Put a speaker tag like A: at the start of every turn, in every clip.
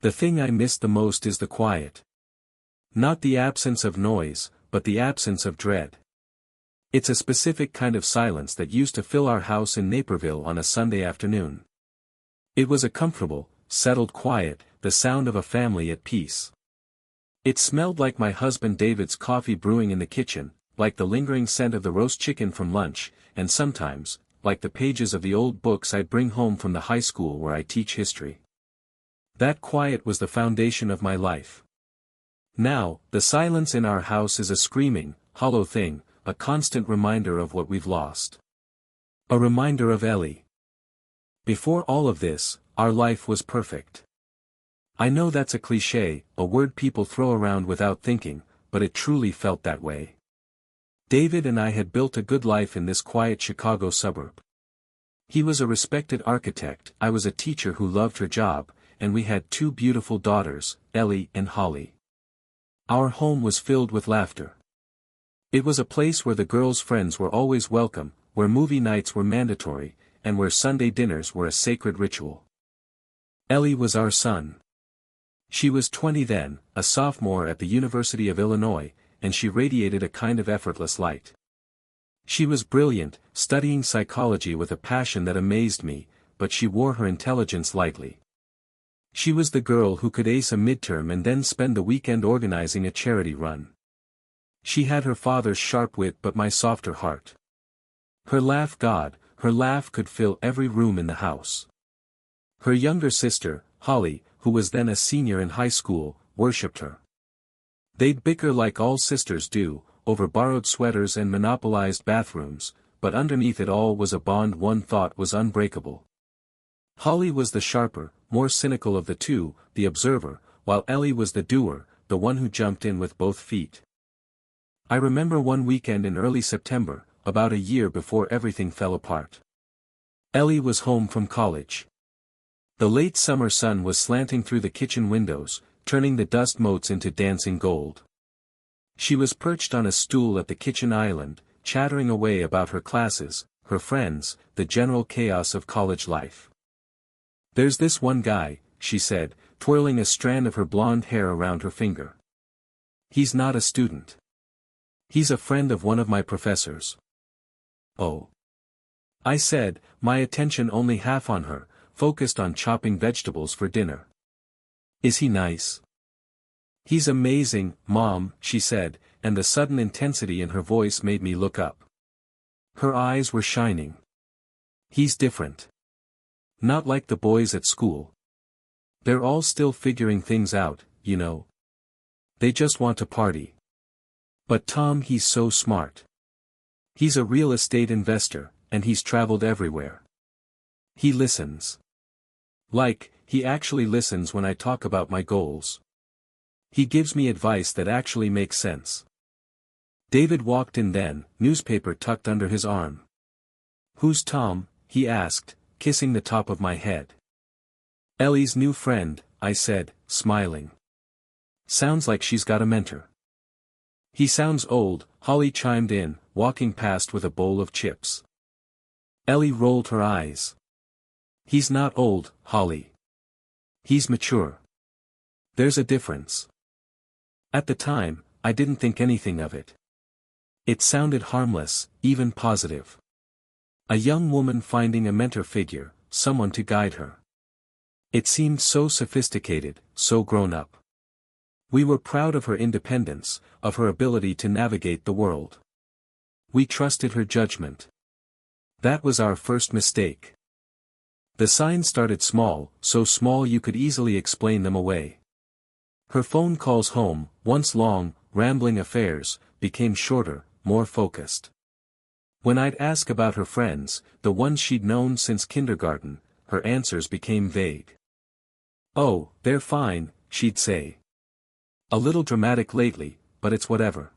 A: The thing I miss the most is the quiet. Not the absence of noise, but the absence of dread. It's a specific kind of silence that used to fill our house in Naperville on a Sunday afternoon. It was a comfortable, settled quiet, the sound of a family at peace. It smelled like my husband David's coffee brewing in the kitchen, like the lingering scent of the roast chicken from lunch, and sometimes, like the pages of the old books I'd bring home from the high school where I teach history. That quiet was the foundation of my life. Now, the silence in our house is a screaming, hollow thing, a constant reminder of what we've lost. A reminder of Ellie. Before all of this, our life was perfect. I know that's a cliché, a word people throw around without thinking, but it truly felt that way. David and I had built a good life in this quiet Chicago suburb. He was a respected architect, I was a teacher who loved her job, and we had two beautiful daughters, Ellie and Holly. Our home was filled with laughter. It was a place where the girls' friends were always welcome, where movie nights were mandatory, and where Sunday dinners were a sacred ritual. Ellie was our sun. She was 20 then, a sophomore at the University of Illinois, and she radiated a kind of effortless light. She was brilliant, studying psychology with a passion that amazed me, but she wore her intelligence lightly. She was the girl who could ace a midterm and then spend the weekend organizing a charity run. She had her father's sharp wit but my softer heart. Her laugh could fill every room in the house. Her younger sister, Holly, who was then a senior in high school, worshipped her. They'd bicker like all sisters do, over borrowed sweaters and monopolized bathrooms, but underneath it all was a bond one thought was unbreakable. Holly was the sharper, more cynical of the two, the observer, while Ellie was the doer, the one who jumped in with both feet. I remember one weekend in early September, about a year before everything fell apart. Ellie was home from college. The late summer sun was slanting through the kitchen windows, turning the dust motes into dancing gold. She was perched on a stool at the kitchen island, chattering away about her classes, her friends, the general chaos of college life. "There's this one guy," she said, twirling a strand of her blonde hair around her finger. "He's not a student. He's a friend of one of my professors." "Oh," I said, my attention only half on her, focused on chopping vegetables for dinner. "Is he nice?" "He's amazing, Mom," she said, and the sudden intensity in her voice made me look up. Her eyes were shining. "He's different. Not like the boys at school. They're all still figuring things out, you know. They just want to party. But Tom, he's so smart. He's a real estate investor, and he's traveled everywhere. He listens. He actually listens when I talk about my goals. He gives me advice that actually makes sense." David walked in then, newspaper tucked under his arm. "Who's Tom?" he asked, kissing the top of my head. "Ellie's new friend," I said, smiling. "Sounds like she's got a mentor." "He sounds old," Holly chimed in, walking past with a bowl of chips. Ellie rolled her eyes. "He's not old, Holly. He's mature. There's a difference." At the time, I didn't think anything of it. It sounded harmless, even positive. A young woman finding a mentor figure, someone to guide her. It seemed so sophisticated, so grown up. We were proud of her independence, of her ability to navigate the world. We trusted her judgment. That was our first mistake. The signs started small, so small you could easily explain them away. Her phone calls home, once long, rambling affairs, became shorter, more focused. When I'd ask about her friends, the ones she'd known since kindergarten, her answers became vague. "Oh, they're fine," she'd say. "A little dramatic lately, but it's whatever."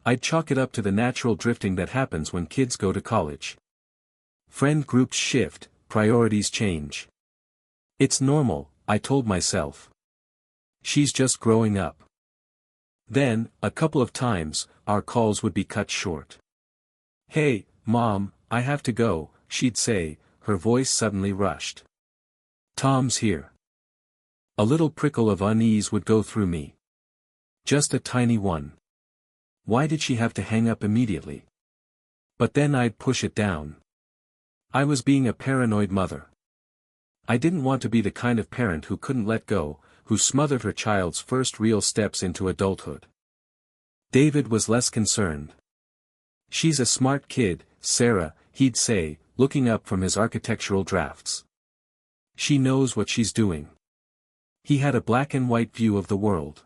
A: I'd chalk it up to the natural drifting that happens when kids go to college. Friend groups shift, priorities change. It's normal, I told myself. She's just growing up. Then, a couple of times, our calls would be cut short. "Hey, Mom, I have to go," she'd say, her voice suddenly rushed. "Tom's here." A little prickle of unease would go through me. Just a tiny one. Why did she have to hang up immediately? But then I'd push it down. I was being a paranoid mother. I didn't want to be the kind of parent who couldn't let go, who smothered her child's first real steps into adulthood. David was less concerned. "She's a smart kid, Sarah," he'd say, looking up from his architectural drafts. "She knows what she's doing." He had a black and white view of the world.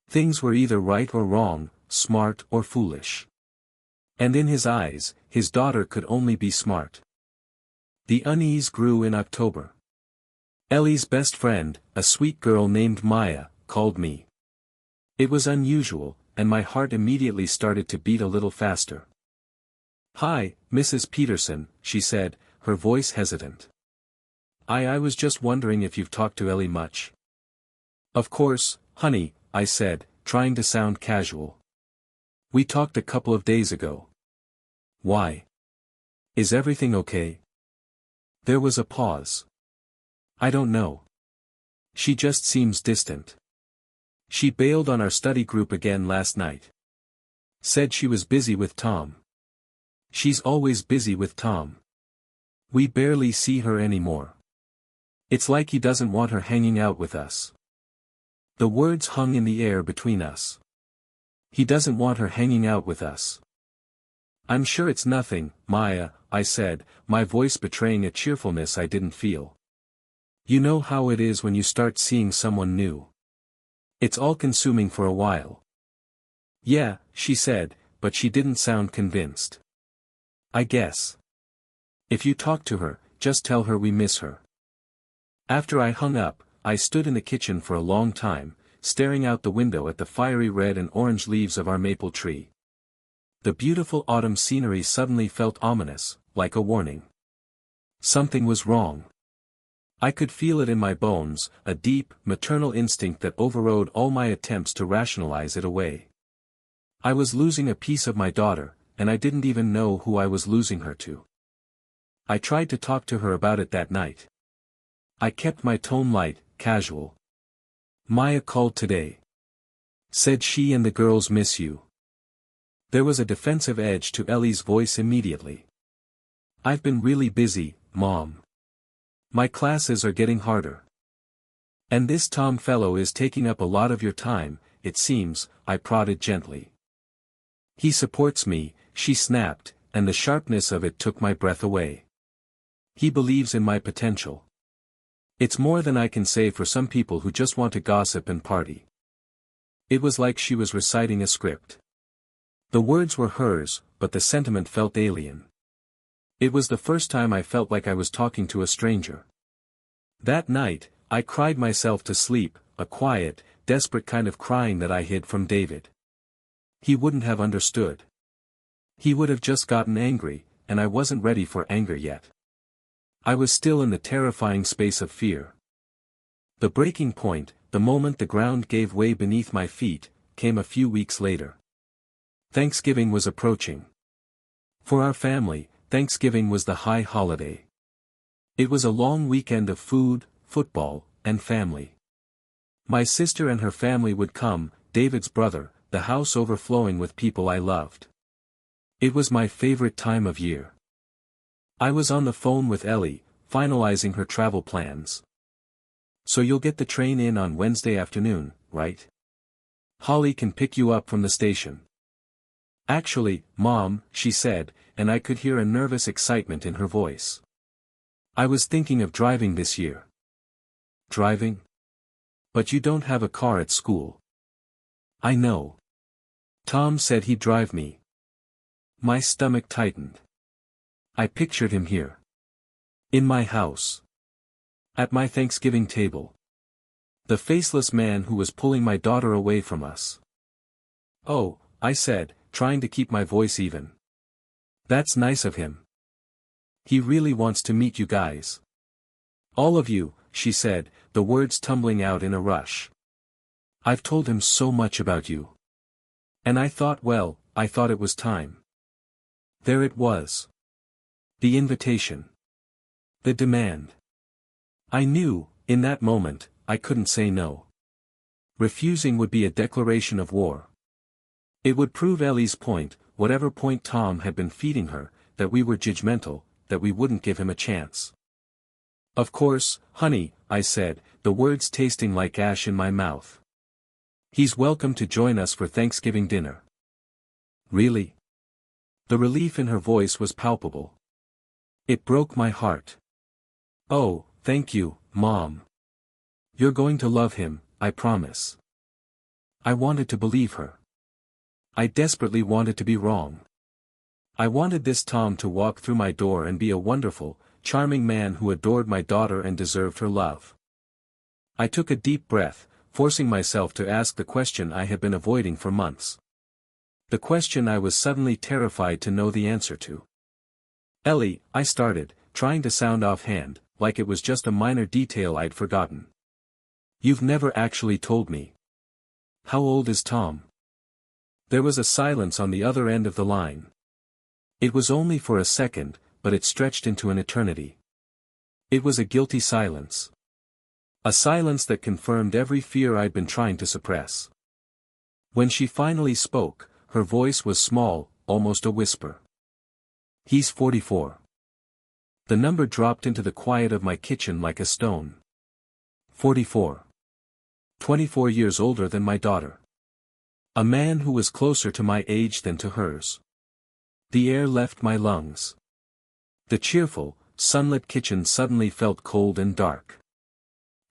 A: Things were either right or wrong, smart or foolish. And in his eyes, his daughter could only be smart. The unease grew in October. Ellie's best friend, a sweet girl named Maya, called me. It was unusual, and my heart immediately started to beat a little faster. "Hi, Mrs. Peterson," she said, her voice hesitant. I was just wondering if you've talked to Ellie much." "Of course, honey," I said, trying to sound casual. "We talked a couple of days ago." "Why? Is everything okay?" There was a pause. "I don't know. She just seems distant. She bailed on our study group again last night. Said she was busy with Tom." "She's always busy with Tom. We barely see her anymore. It's like he doesn't want her hanging out with us." The words hung in the air between us. "He doesn't want her hanging out with us." "I'm sure it's nothing, Maya," I said, my voice betraying a cheerfulness I didn't feel. "You know how it is when you start seeing someone new. It's all-consuming for a while." "Yeah," she said, but she didn't sound convinced. "I guess. If you talk to her, just tell her we miss her." After I hung up, I stood in the kitchen for a long time, staring out the window at the fiery red and orange leaves of our maple tree. The beautiful autumn scenery suddenly felt ominous, like a warning. Something was wrong. I could feel it in my bones, a deep, maternal instinct that overrode all my attempts to rationalize it away. I was losing a piece of my daughter, and I didn't even know who I was losing her to. I tried to talk to her about it that night. I kept my tone light, casual. "Maya called today. Said she and the girls miss you." There was a defensive edge to Ellie's voice immediately. "I've been really busy, Mom. My classes are getting harder. And this Tom fellow is taking up a lot of your time, it seems," I prodded gently. "He supports me," she snapped, and the sharpness of it took my breath away. "He believes in my potential. It's more than I can say for some people who just want to gossip and party." It was like she was reciting a script. The words were hers, but the sentiment felt alien. It was the first time I felt like I was talking to a stranger. That night, I cried myself to sleep, a quiet, desperate kind of crying that I hid from David. He wouldn't have understood. He would have just gotten angry, and I wasn't ready for anger yet. I was still in the terrifying space of fear. The breaking point, the moment the ground gave way beneath my feet, came a few weeks later. Thanksgiving was approaching. For our family, Thanksgiving was the high holiday. It was a long weekend of food, football, and family. My sister and her family would come, David's brother, the house overflowing with people I loved. It was my favorite time of year. I was on the phone with Ellie, finalizing her travel plans. "So you'll get the train in on Wednesday afternoon, right? Holly can pick you up from the station." "Actually, Mom," she said, and I could hear a nervous excitement in her voice. "I was thinking of driving this year." "Driving? But you don't have a car at school." "I know. Tom said he'd drive me." My stomach tightened. I pictured him here. In my house. At my Thanksgiving table. The faceless man who was pulling my daughter away from us. "Oh," I said, trying to keep my voice even. "That's nice of him. He really wants to meet you guys." "All of you," she said, the words tumbling out in a rush. "I've told him so much about you. And I thought it was time." There it was. The invitation. The demand. I knew, in that moment, I couldn't say no. Refusing would be a declaration of war. It would prove Ellie's point, whatever point Tom had been feeding her, that we were judgmental, that we wouldn't give him a chance. Of course, honey, I said, the words tasting like ash in my mouth. He's welcome to join us for Thanksgiving dinner. Really? The relief in her voice was palpable. It broke my heart. Oh, thank you, Mom. You're going to love him, I promise. I wanted to believe her. I desperately wanted to be wrong. I wanted this Tom to walk through my door and be a wonderful, charming man who adored my daughter and deserved her love. I took a deep breath, forcing myself to ask the question I had been avoiding for months. The question I was suddenly terrified to know the answer to. Ellie, I started, trying to sound offhand, like it was just a minor detail I'd forgotten. You've never actually told me. How old is Tom? There was a silence on the other end of the line. It was only for a second, but it stretched into an eternity. It was a guilty silence. A silence that confirmed every fear I'd been trying to suppress. When she finally spoke, her voice was small, almost a whisper. He's 44. The number dropped into the quiet of my kitchen like a stone. 44. 24 years older than my daughter. A man who was closer to my age than to hers. The air left my lungs. The cheerful, sunlit kitchen suddenly felt cold and dark.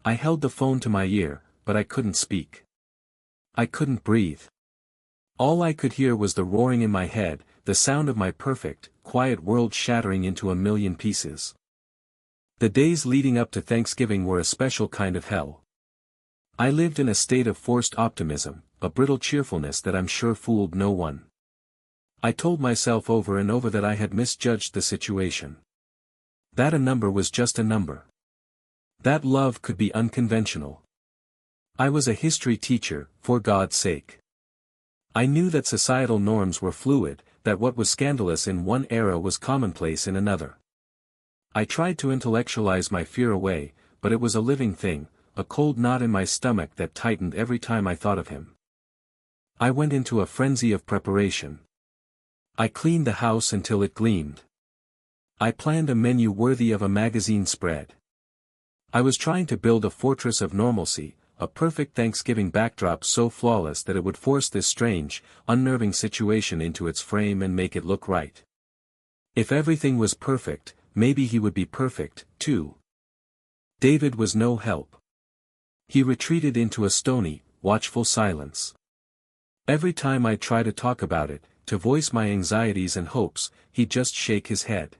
A: I held the phone to my ear, but I couldn't speak. I couldn't breathe. All I could hear was the roaring in my head, the sound of my perfect, quiet world shattering into a million pieces. The days leading up to Thanksgiving were a special kind of hell. I lived in a state of forced optimism, a brittle cheerfulness that I'm sure fooled no one. I told myself over and over that I had misjudged the situation. That a number was just a number. That love could be unconventional. I was a history teacher, for God's sake. I knew that societal norms were fluid, that what was scandalous in one era was commonplace in another. I tried to intellectualize my fear away, but it was a living thing, a cold knot in my stomach that tightened every time I thought of him. I went into a frenzy of preparation. I cleaned the house until it gleamed. I planned a menu worthy of a magazine spread. I was trying to build a fortress of normalcy, a perfect Thanksgiving backdrop so flawless that it would force this strange, unnerving situation into its frame and make it look right. If everything was perfect, maybe he would be perfect, too. David was no help. He retreated into a stony, watchful silence. Every time I tried to talk about it, to voice my anxieties and hopes, he'd just shake his head.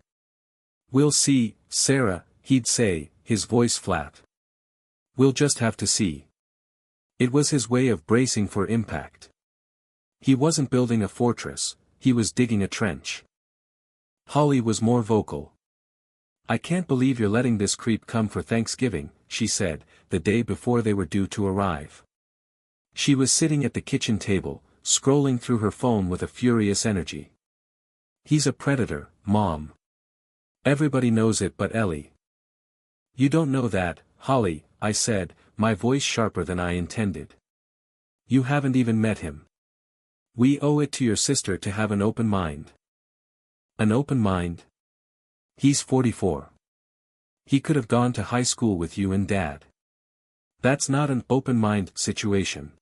A: "We'll see, Sarah," he'd say, his voice flat. "We'll just have to see." It was his way of bracing for impact. He wasn't building a fortress, he was digging a trench. Holly was more vocal. "I can't believe you're letting this creep come for Thanksgiving," she said, the day before they were due to arrive. She was sitting at the kitchen table, scrolling through her phone with a furious energy. "He's a predator, Mom. Everybody knows it but Ellie." "You don't know that, Holly," I said, my voice sharper than I intended. "You haven't even met him. We owe it to your sister to have an open mind." "An open mind? He's 44. He could have gone to high school with you and Dad. That's not an open mind situation.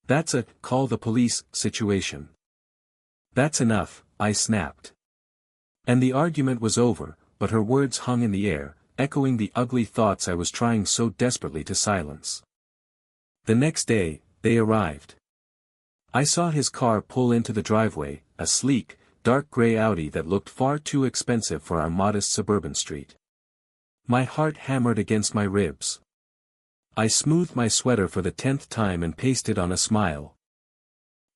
A: That's a call the police situation." "That's enough," I snapped. And the argument was over, but her words hung in the air, echoing the ugly thoughts I was trying so desperately to silence. The next day, they arrived. I saw his car pull into the driveway, a sleek, dark gray Audi that looked far too expensive for our modest suburban street. My heart hammered against my ribs. I smoothed my sweater for the 10th time and pasted on a smile.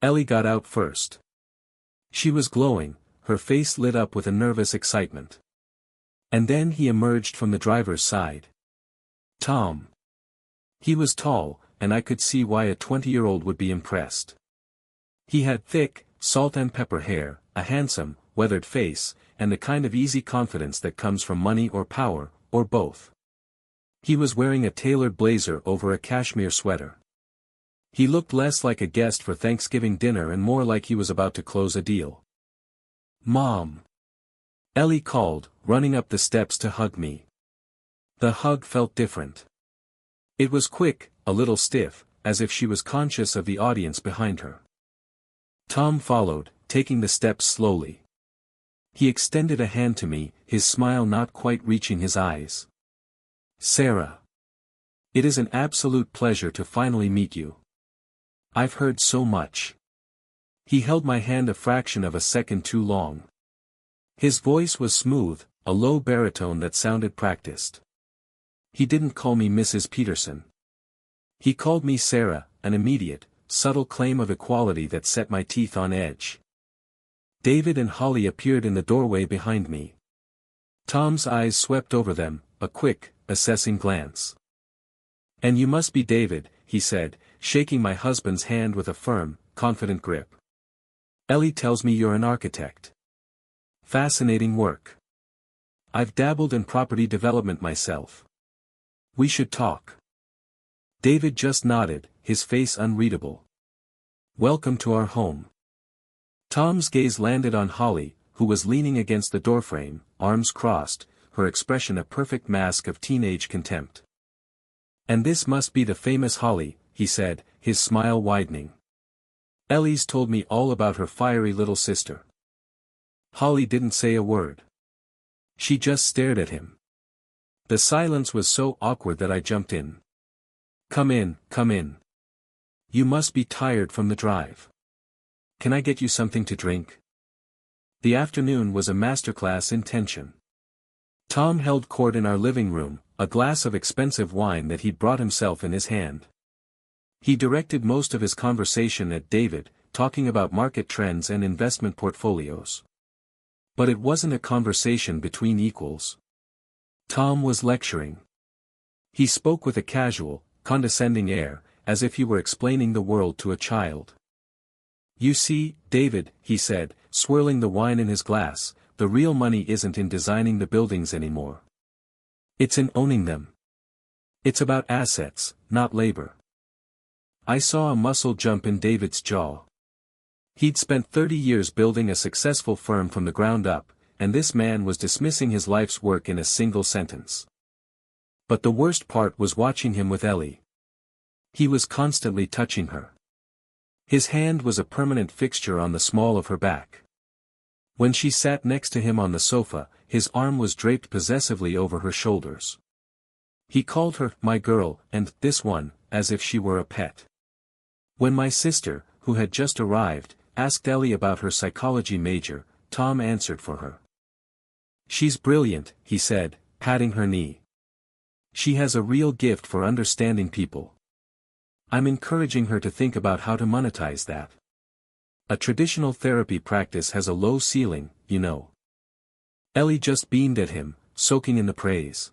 A: Ellie got out first. She was glowing, her face lit up with a nervous excitement. And then he emerged from the driver's side. Tom. He was tall, and I could see why a 20-year-old would be impressed. He had thick, salt and pepper hair, a handsome, weathered face, and the kind of easy confidence that comes from money or power, or both. He was wearing a tailored blazer over a cashmere sweater. He looked less like a guest for Thanksgiving dinner and more like he was about to close a deal. "Mom!" Ellie called, running up the steps to hug me. The hug felt different. It was quick, a little stiff, as if she was conscious of the audience behind her. Tom followed, taking the steps slowly. He extended a hand to me, his smile not quite reaching his eyes. "Sarah. It is an absolute pleasure to finally meet you. I've heard so much." He held my hand a fraction of a second too long. His voice was smooth, a low baritone that sounded practiced. He didn't call me Mrs. Peterson. He called me Sarah, an immediate, subtle claim of equality that set my teeth on edge. David and Holly appeared in the doorway behind me. Tom's eyes swept over them, a quick, assessing glance. "And you must be David," he said, shaking my husband's hand with a firm, confident grip. "Ellie tells me you're an architect. Fascinating work. I've dabbled in property development myself. We should talk." David just nodded, his face unreadable. "Welcome to our home." Tom's gaze landed on Holly, who was leaning against the doorframe, arms crossed, her expression a perfect mask of teenage contempt. "And this must be the famous Holly," he said, his smile widening. "Ellie's told me all about her fiery little sister." Holly didn't say a word. She just stared at him. The silence was so awkward that I jumped in. Come in, come in. You must be tired from the drive. Can I get you something to drink?" The afternoon was a masterclass in tension. Tom held court in our living room, a glass of expensive wine that he'd brought himself in his hand. He directed most of his conversation at David, talking about market trends and investment portfolios. But it wasn't a conversation between equals. Tom was lecturing. He spoke with a casual, condescending air, as if he were explaining the world to a child. "You see, David," he said, swirling the wine in his glass, "the real money isn't in designing the buildings anymore. It's in owning them. It's about assets, not labor." I saw a muscle jump in David's jaw. He'd spent 30 years building a successful firm from the ground up, and this man was dismissing his life's work in a single sentence. But the worst part was watching him with Ellie. He was constantly touching her. His hand was a permanent fixture on the small of her back. When she sat next to him on the sofa, his arm was draped possessively over her shoulders. He called her, "my girl," and "this one," as if she were a pet. When my sister, who had just arrived, asked Ellie about her psychology major, Tom answered for her. "She's brilliant," he said, patting her knee. "She has a real gift for understanding people. I'm encouraging her to think about how to monetize that. A traditional therapy practice has a low ceiling, you know." Ellie just beamed at him, soaking in the praise.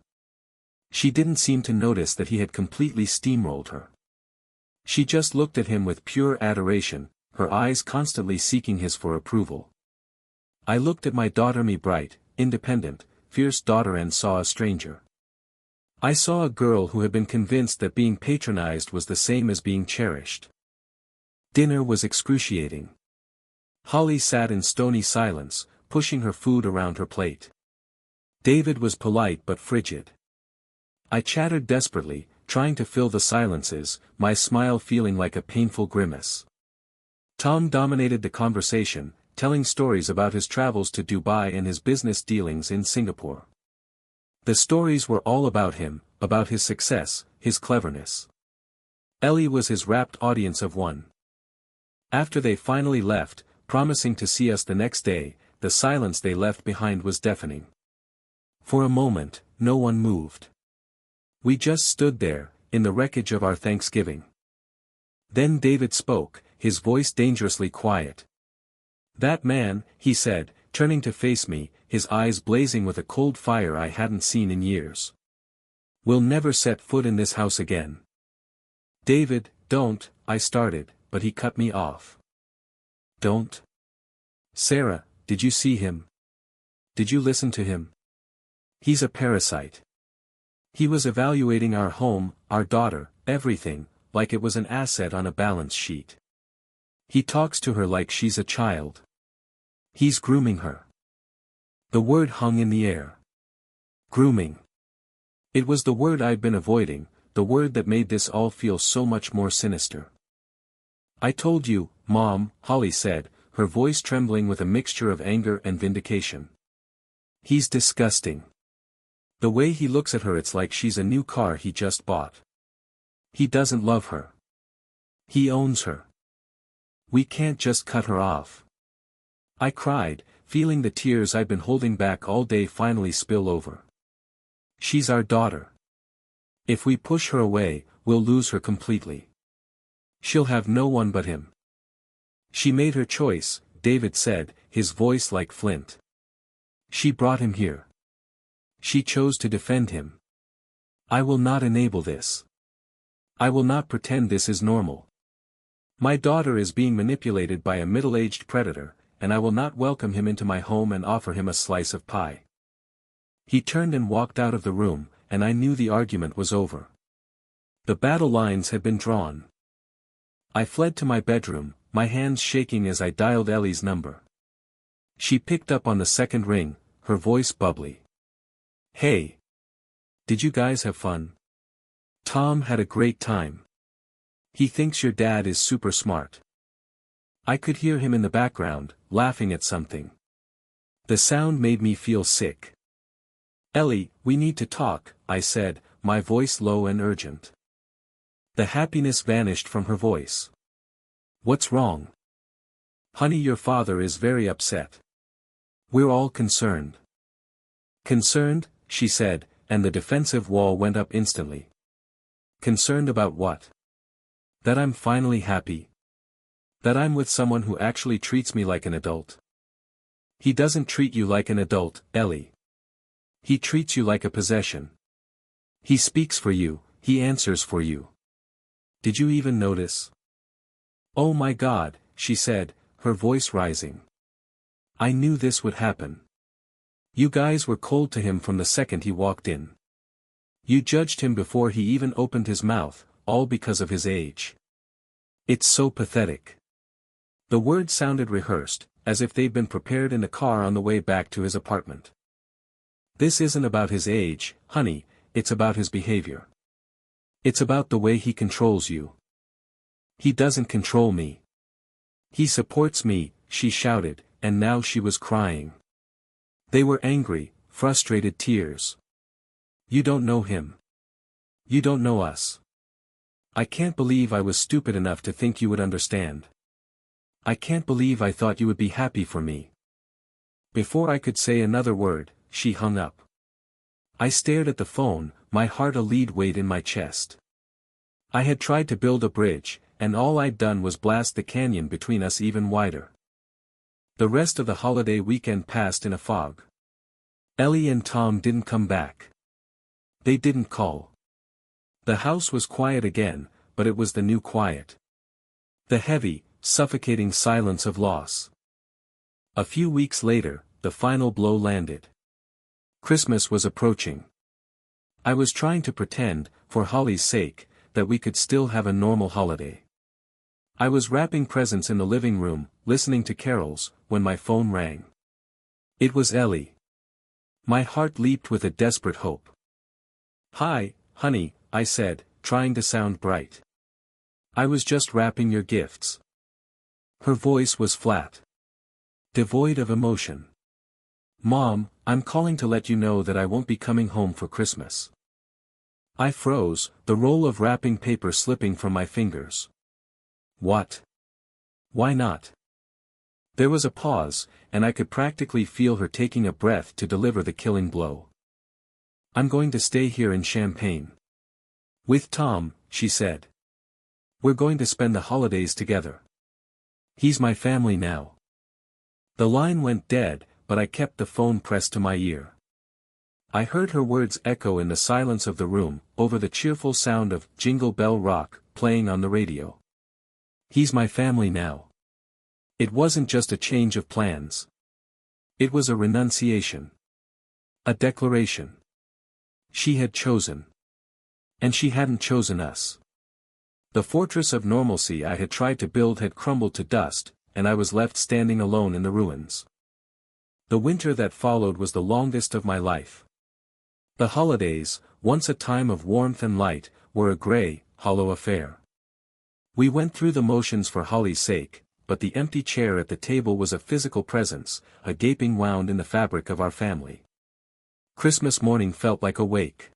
A: She didn't seem to notice that he had completely steamrolled her. She just looked at him with pure adoration, her eyes constantly seeking his for approval. I looked at my daughter, me bright, independent, fierce daughter, and saw a stranger. I saw a girl who had been convinced that being patronized was the same as being cherished. Dinner was excruciating. Holly sat in stony silence, pushing her food around her plate. David was polite but frigid. I chattered desperately, trying to fill the silences, my smile feeling like a painful grimace. Tom dominated the conversation, telling stories about his travels to Dubai and his business dealings in Singapore. The stories were all about him, about his success, his cleverness. Ellie was his rapt audience of one. After they finally left, promising to see us the next day, the silence they left behind was deafening. For a moment, no one moved. We just stood there, in the wreckage of our Thanksgiving. Then David spoke, his voice dangerously quiet. "That man," he said, turning to face me, his eyes blazing with a cold fire I hadn't seen in years. "Will never set foot in this house again." "David, don't," I started, but he cut me off. "Don't? Sarah, did you see him? Did you listen to him? He's a parasite. He was evaluating our home, our daughter, everything, like it was an asset on a balance sheet. He talks to her like she's a child. He's grooming her. The word hung in the air. Grooming. It was the word I'd been avoiding, the word that made this all feel so much more sinister. I told you, Mom, Holly said, her voice trembling with a mixture of anger and vindication. He's disgusting. The way he looks at her, it's like she's a new car he just bought. He doesn't love her. He owns her. We can't just cut her off. I cried, feeling the tears I'd been holding back all day finally spill over. She's our daughter. If we push her away, we'll lose her completely. She'll have no one but him. She made her choice, David said, his voice like flint. She brought him here. She chose to defend him. I will not enable this. I will not pretend this is normal. My daughter is being manipulated by a middle-aged predator, and I will not welcome him into my home and offer him a slice of pie. He turned and walked out of the room, and I knew the argument was over. The battle lines had been drawn. I fled to my bedroom, my hands shaking as I dialed Ellie's number. She picked up on the second ring, her voice bubbly. Hey. Did you guys have fun? Tom had a great time. He thinks your dad is super smart. I could hear him in the background, laughing at something. The sound made me feel sick. Ellie, we need to talk, I said, my voice low and urgent. The happiness vanished from her voice. What's wrong? Honey, your father is very upset. We're all concerned. Concerned, she said, and the defensive wall went up instantly. Concerned about what? That I'm finally happy. That I'm with someone who actually treats me like an adult. He doesn't treat you like an adult, Ellie. He treats you like a possession. He speaks for you, he answers for you. Did you even notice? Oh my God, she said, her voice rising. I knew this would happen. You guys were cold to him from the second he walked in. You judged him before he even opened his mouth, all because of his age. It's so pathetic. The words sounded rehearsed, as if they'd been prepared in the car on the way back to his apartment. This isn't about his age, honey, it's about his behavior. It's about the way he controls you. He doesn't control me. He supports me, she shouted, and now she was crying. They were angry, frustrated tears. You don't know him. You don't know us. I can't believe I was stupid enough to think you would understand. I can't believe I thought you would be happy for me. Before I could say another word, she hung up. I stared at the phone, my heart a lead weight in my chest. I had tried to build a bridge, and all I'd done was blast the canyon between us even wider. The rest of the holiday weekend passed in a fog. Ellie and Tom didn't come back. They didn't call. The house was quiet again, but it was the new quiet. The heavy, suffocating silence of loss. A few weeks later, the final blow landed. Christmas was approaching. I was trying to pretend, for Holly's sake, that we could still have a normal holiday. I was wrapping presents in the living room, listening to carols, when my phone rang. It was Ellie. My heart leaped with a desperate hope. Hi, honey, I said, trying to sound bright. I was just wrapping your gifts. Her voice was flat. Devoid of emotion. Mom, I'm calling to let you know that I won't be coming home for Christmas. I froze, the roll of wrapping paper slipping from my fingers. What? Why not? There was a pause, and I could practically feel her taking a breath to deliver the killing blow. I'm going to stay here in Champaign. With Tom, she said. We're going to spend the holidays together. He's my family now. The line went dead, but I kept the phone pressed to my ear. I heard her words echo in the silence of the room, over the cheerful sound of Jingle Bell Rock, playing on the radio. He's my family now. It wasn't just a change of plans. It was a renunciation. A declaration. She had chosen. And she hadn't chosen us. The fortress of normalcy I had tried to build had crumbled to dust, and I was left standing alone in the ruins. The winter that followed was the longest of my life. The holidays, once a time of warmth and light, were a grey, hollow affair. We went through the motions for Holly's sake, but the empty chair at the table was a physical presence, a gaping wound in the fabric of our family. Christmas morning felt like a wake.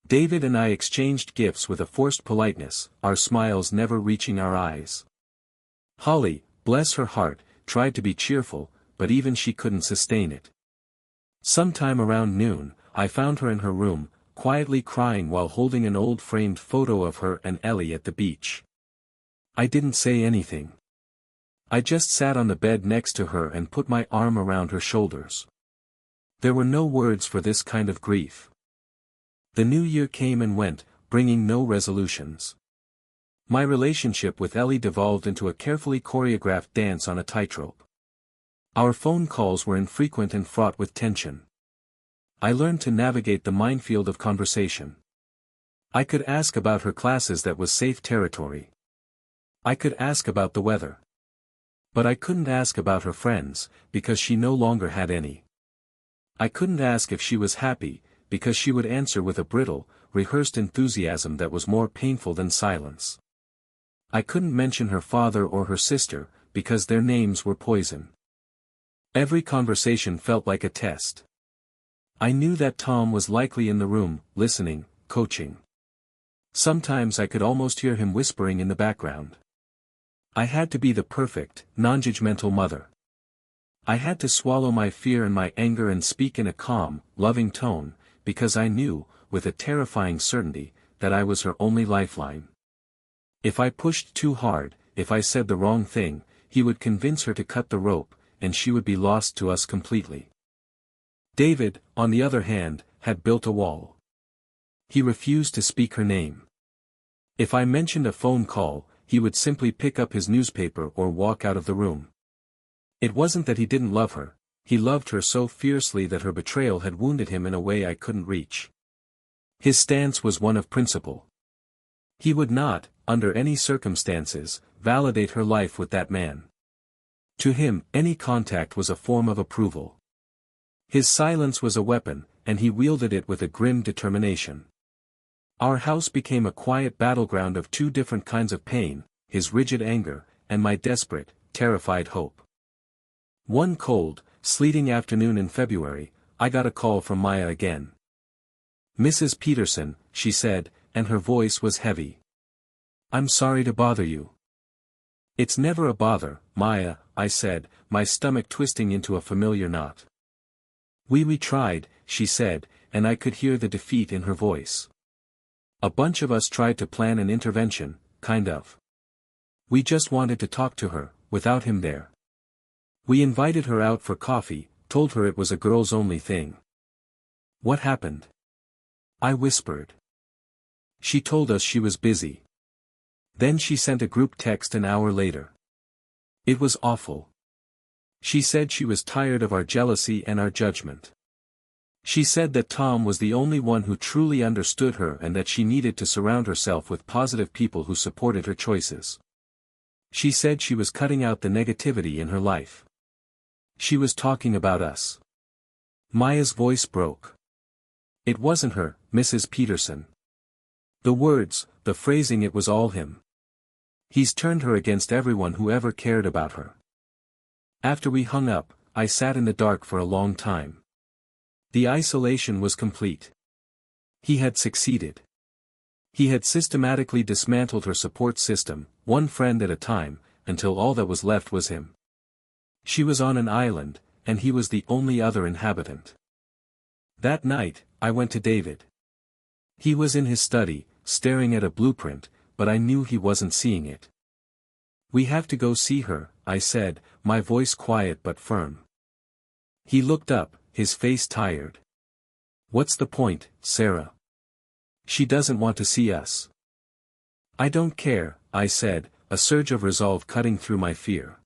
A: David and I exchanged gifts with a forced politeness, our smiles never reaching our eyes. Holly, bless her heart, tried to be cheerful, but even she couldn't sustain it. Sometime around noon, I found her in her room, quietly crying while holding an old framed photo of her and Ellie at the beach. I didn't say anything. I just sat on the bed next to her and put my arm around her shoulders. There were no words for this kind of grief. The new year came and went, bringing no resolutions. My relationship with Ellie devolved into a carefully choreographed dance on a tightrope. Our phone calls were infrequent and fraught with tension. I learned to navigate the minefield of conversation. I could ask about her classes, that was safe territory. I could ask about the weather. But I couldn't ask about her friends, because she no longer had any. I couldn't ask if she was happy, because she would answer with a brittle, rehearsed enthusiasm that was more painful than silence. I couldn't mention her father or her sister, because their names were poison. Every conversation felt like a test. I knew that Tom was likely in the room, listening, coaching. Sometimes I could almost hear him whispering in the background. I had to be the perfect, non-judgmental mother. I had to swallow my fear and my anger and speak in a calm, loving tone, because I knew, with a terrifying certainty, that I was her only lifeline. If I pushed too hard, if I said the wrong thing, he would convince her to cut the rope, and she would be lost to us completely. David, on the other hand, had built a wall. He refused to speak her name. If I mentioned a phone call, he would simply pick up his newspaper or walk out of the room. It wasn't that he didn't love her, he loved her so fiercely that her betrayal had wounded him in a way I couldn't reach. His stance was one of principle. He would not, under any circumstances, validate her life with that man. To him, any contact was a form of approval. His silence was a weapon, and he wielded it with a grim determination. Our house became a quiet battleground of two different kinds of pain, his rigid anger, and my desperate, terrified hope. One cold, sleeting afternoon in February, I got a call from Maya again. "Mrs. Peterson," she said, and her voice was heavy. "I'm sorry to bother you." "It's never a bother, Maya," I said, my stomach twisting into a familiar knot. We tried," she said, and I could hear the defeat in her voice. "A bunch of us tried to plan an intervention, kind of. We just wanted to talk to her, without him there. We invited her out for coffee, told her it was a girls-only thing." "What happened?" I whispered. "She told us she was busy. Then she sent a group text an hour later. It was awful. She said she was tired of our jealousy and our judgment. She said that Tom was the only one who truly understood her and that she needed to surround herself with positive people who supported her choices. She said she was cutting out the negativity in her life. She was talking about us." Maya's voice broke. "It wasn't her, Mrs. Peterson. The words, the phrasing, it was all him. He's turned her against everyone who ever cared about her." After we hung up, I sat in the dark for a long time. The isolation was complete. He had succeeded. He had systematically dismantled her support system, one friend at a time, until all that was left was him. She was on an island, and he was the only other inhabitant. That night, I went to David. He was in his study, staring at a blueprint, but I knew he wasn't seeing it. "We have to go see her," I said, my voice quiet but firm. He looked up, his face tired. "What's the point, Sarah? She doesn't want to see us." "I don't care," I said, a surge of resolve cutting through my fear.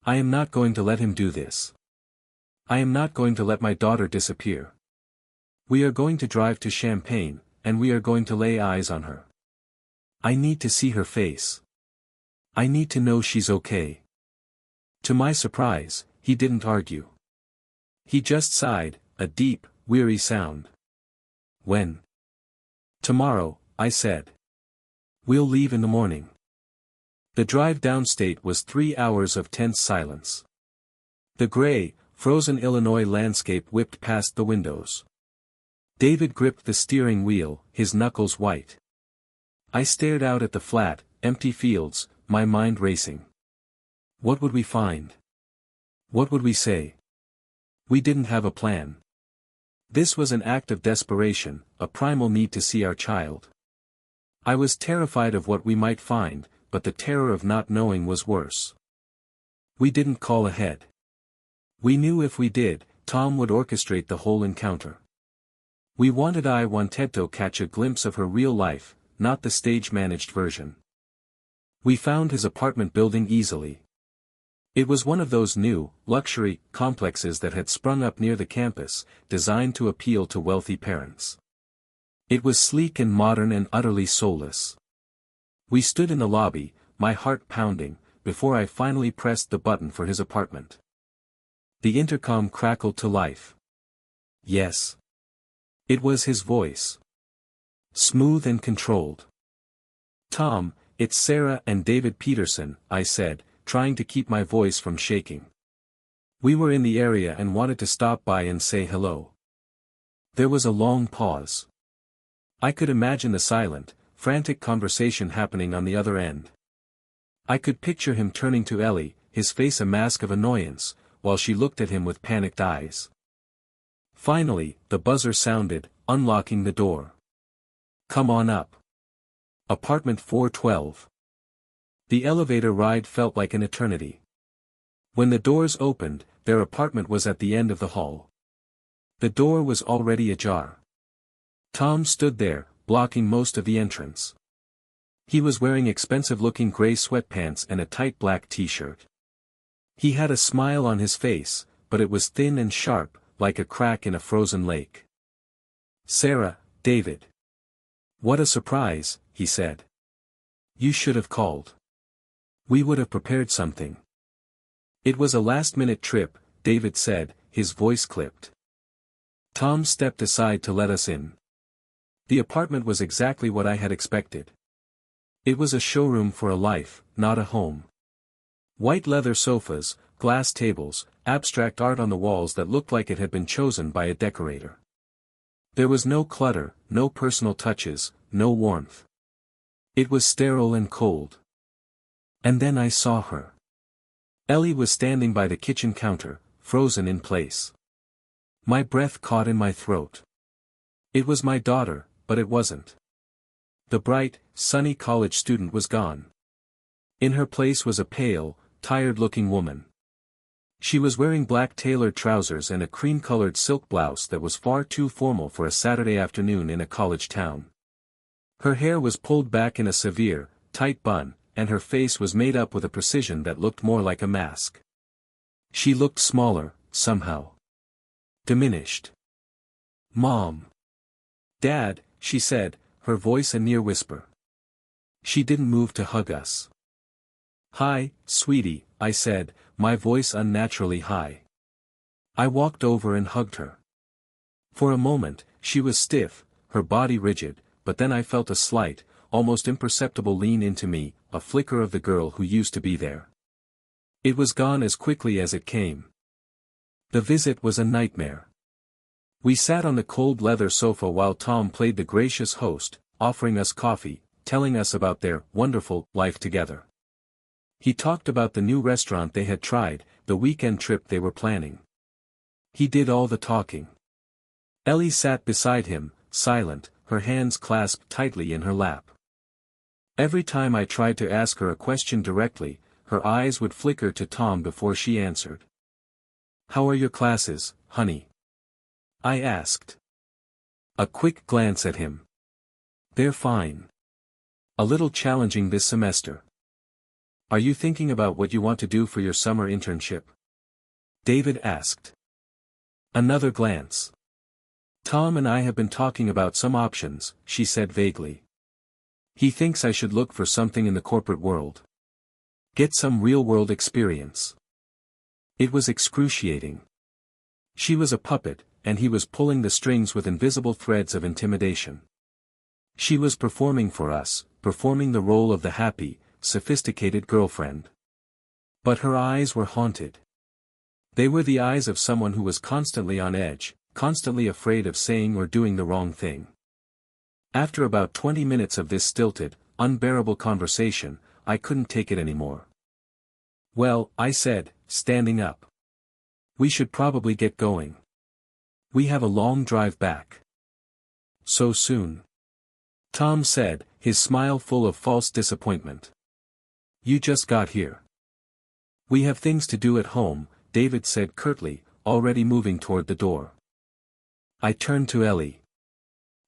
A: "I am not going to let him do this. I am not going to let my daughter disappear." We are going to drive to Champaign, and we are going to lay eyes on her. I need to see her face. I need to know she's okay. To my surprise, he didn't argue. He just sighed, a deep, weary sound. When? Tomorrow, I said. We'll leave in the morning. The drive downstate was 3 hours of tense silence. The gray, frozen Illinois landscape whipped past the windows. David gripped the steering wheel, his knuckles white. I stared out at the flat, empty fields, my mind racing. What would we find? What would we say? We didn't have a plan. This was an act of desperation, a primal need to see our child. I was terrified of what we might find, but the terror of not knowing was worse. We didn't call ahead. We knew if we did, Tom would orchestrate the whole encounter. We wanted to catch a glimpse of her real life, not the stage-managed version. We found his apartment building easily. It was one of those new, luxury, complexes that had sprung up near the campus, designed to appeal to wealthy parents. It was sleek and modern and utterly soulless. We stood in the lobby, my heart pounding, before I finally pressed the button for his apartment. The intercom crackled to life. Yes. It was his voice. Smooth and controlled. Tom, it's Sarah and David Peterson, I said, trying to keep my voice from shaking. We were in the area and wanted to stop by and say hello. There was a long pause. I could imagine the silent, frantic conversation happening on the other end. I could picture him turning to Ellie, his face a mask of annoyance, while she looked at him with panicked eyes. Finally, the buzzer sounded, unlocking the door. Come on up. Apartment 412. The elevator ride felt like an eternity. When the doors opened, their apartment was at the end of the hall. The door was already ajar. Tom stood there, blocking most of the entrance. He was wearing expensive-looking gray sweatpants and a tight black t-shirt. He had a smile on his face, but it was thin and sharp, like a crack in a frozen lake. Sarah, David. What a surprise, he said. You should have called. We would have prepared something. It was a last-minute trip, David said, his voice clipped. Tom stepped aside to let us in. The apartment was exactly what I had expected. It was a showroom for a life, not a home. White leather sofas, glass tables, abstract art on the walls that looked like it had been chosen by a decorator. There was no clutter, no personal touches, no warmth. It was sterile and cold. And then I saw her. Ellie was standing by the kitchen counter, frozen in place. My breath caught in my throat. It was my daughter, but it wasn't. The bright, sunny college student was gone. In her place was a pale, tired-looking woman. She was wearing black tailored trousers and a cream-colored silk blouse that was far too formal for a Saturday afternoon in a college town. Her hair was pulled back in a severe, tight bun, and her face was made up with a precision that looked more like a mask. She looked smaller, somehow. Diminished. Mom. Dad, she said, her voice a near whisper. She didn't move to hug us. Hi, sweetie, I said, my voice unnaturally high. I walked over and hugged her. For a moment, she was stiff, her body rigid, but then I felt a slight, almost imperceptible lean into me, a flicker of the girl who used to be there. It was gone as quickly as it came. The visit was a nightmare. We sat on the cold leather sofa while Tom played the gracious host, offering us coffee, telling us about their wonderful life together. He talked about the new restaurant they had tried, the weekend trip they were planning. He did all the talking. Ellie sat beside him, silent, her hands clasped tightly in her lap. Every time I tried to ask her a question directly, her eyes would flicker to Tom before she answered. How are your classes, honey? I asked. A quick glance at him. They're fine. A little challenging this semester. Are you thinking about what you want to do for your summer internship? David asked. Another glance. Tom and I have been talking about some options, she said vaguely. He thinks I should look for something in the corporate world. Get some real-world experience. It was excruciating. She was a puppet, and he was pulling the strings with invisible threads of intimidation. She was performing for us, performing the role of the happy, sophisticated girlfriend. But her eyes were haunted. They were the eyes of someone who was constantly on edge, constantly afraid of saying or doing the wrong thing. After about 20 minutes of this stilted, unbearable conversation, I couldn't take it anymore. Well, I said, standing up. We should probably get going. We have a long drive back. So soon? Tom said, his smile full of false disappointment. You just got here. We have things to do at home, David said curtly, already moving toward the door. I turned to Ellie.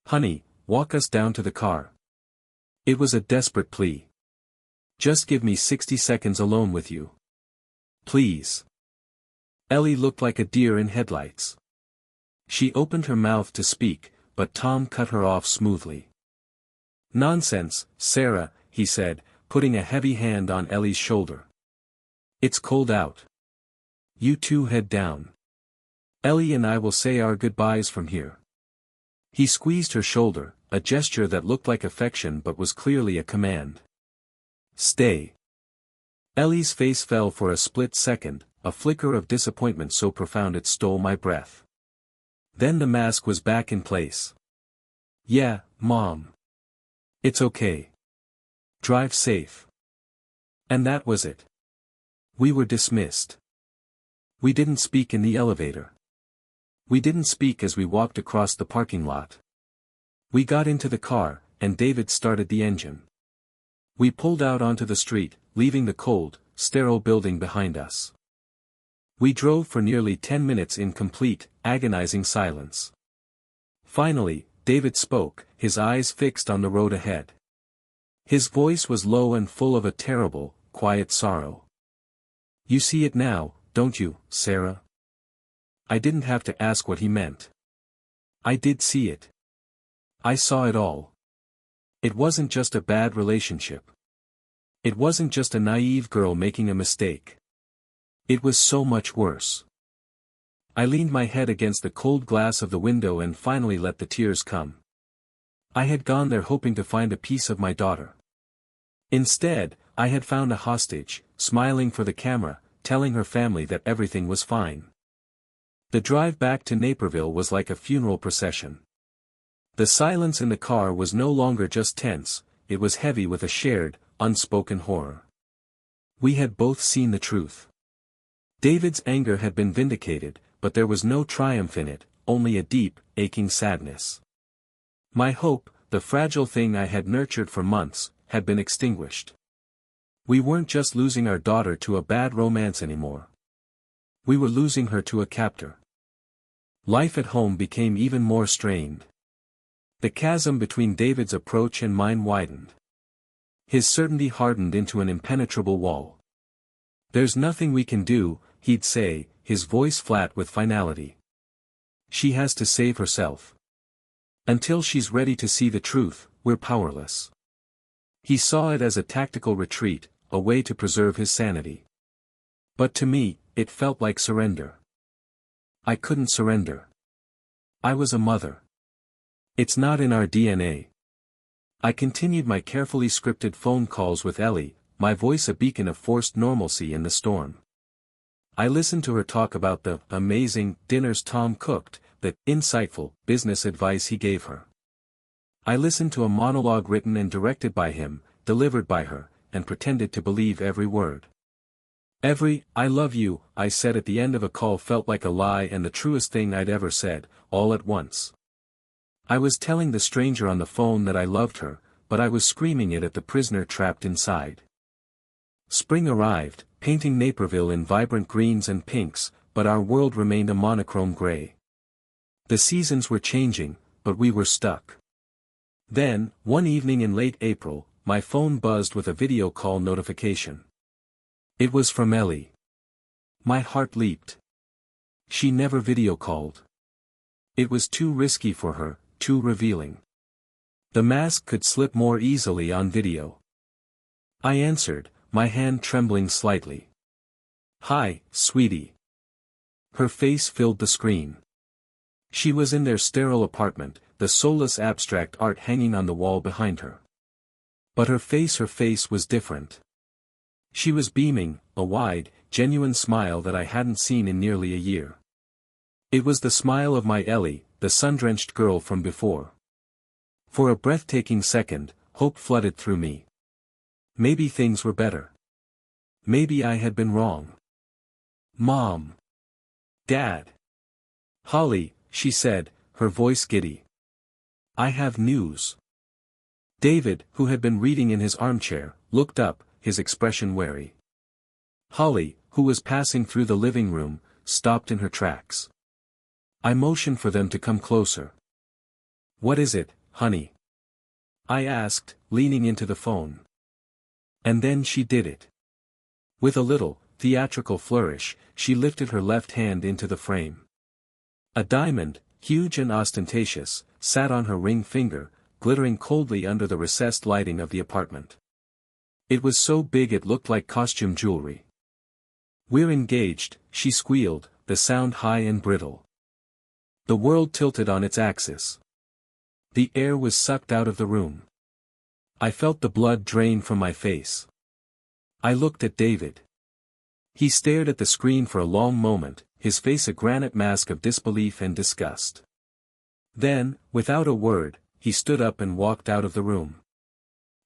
A: Honey, walk us down to the car. It was a desperate plea. Just give me 60 seconds alone with you. Please. Ellie looked like a deer in headlights. She opened her mouth to speak, but Tom cut her off smoothly. Nonsense, Sarah, he said, putting a heavy hand on Ellie's shoulder. It's cold out. You two head down. Ellie and I will say our goodbyes from here. He squeezed her shoulder, a gesture that looked like affection but was clearly a command. Stay. Ellie's face fell for a split second, a flicker of disappointment so profound it stole my breath. Then the mask was back in place. Yeah, Mom. It's okay. Drive safe. And that was it. We were dismissed. We didn't speak in the elevator. We didn't speak as we walked across the parking lot. We got into the car, and David started the engine. We pulled out onto the street, leaving the cold, sterile building behind us. We drove for nearly 10 minutes in complete, agonizing silence. Finally, David spoke, his eyes fixed on the road ahead. His voice was low and full of a terrible, quiet sorrow. You see it now, don't you, Sarah? I didn't have to ask what he meant. I did see it. I saw it all. It wasn't just a bad relationship. It wasn't just a naive girl making a mistake. It was so much worse. I leaned my head against the cold glass of the window and finally let the tears come. I had gone there hoping to find a piece of my daughter. Instead, I had found a hostage, smiling for the camera, telling her family that everything was fine. The drive back to Naperville was like a funeral procession. The silence in the car was no longer just tense, it was heavy with a shared, unspoken horror. We had both seen the truth. David's anger had been vindicated, but there was no triumph in it, only a deep, aching sadness. My hope, the fragile thing I had nurtured for months, had been extinguished. We weren't just losing our daughter to a bad romance anymore. We were losing her to a captor. Life at home became even more strained. The chasm between David's approach and mine widened. His certainty hardened into an impenetrable wall. There's nothing we can do, he'd say, his voice flat with finality. She has to save herself. Until she's ready to see the truth, we're powerless. He saw it as a tactical retreat, a way to preserve his sanity. But to me, it felt like surrender. I couldn't surrender. I was a mother. It's not in our DNA. I continued my carefully scripted phone calls with Ellie, my voice a beacon of forced normalcy in the storm. I listened to her talk about the amazing dinners Tom cooked, the insightful business advice he gave her. I listened to a monologue written and directed by him, delivered by her, and pretended to believe every word. Every "I love you" I said at the end of a call felt like a lie and the truest thing I'd ever said, all at once. I was telling the stranger on the phone that I loved her, but I was screaming it at the prisoner trapped inside. Spring arrived, painting Naperville in vibrant greens and pinks, but our world remained a monochrome gray. The seasons were changing, but we were stuck. Then, one evening in late April, my phone buzzed with a video call notification. It was from Ellie. My heart leaped. She never video called. It was too risky for her, too revealing. The mask could slip more easily on video. I answered, my hand trembling slightly. "Hi, sweetie." Her face filled the screen. She was in their sterile apartment, the soulless abstract art hanging on the wall behind her. But her face was different. She was beaming, a wide, genuine smile that I hadn't seen in nearly a year. It was the smile of my Ellie, the sun-drenched girl from before. For a breathtaking second, hope flooded through me. Maybe things were better. Maybe I had been wrong. "Mom. Dad. Holly," she said, her voice giddy. "I have news." David, who had been reading in his armchair, looked up, his expression wary. Holly, who was passing through the living room, stopped in her tracks. I motioned for them to come closer. "What is it, honey?" I asked, leaning into the phone. And then she did it. With a little, theatrical flourish, she lifted her left hand into the frame. A diamond, huge and ostentatious, sat on her ring finger, glittering coldly under the recessed lighting of the apartment. It was so big it looked like costume jewelry. "We're engaged," she squealed, the sound high and brittle. The world tilted on its axis. The air was sucked out of the room. I felt the blood drain from my face. I looked at David. He stared at the screen for a long moment, his face a granite mask of disbelief and disgust. Then, without a word, he stood up and walked out of the room.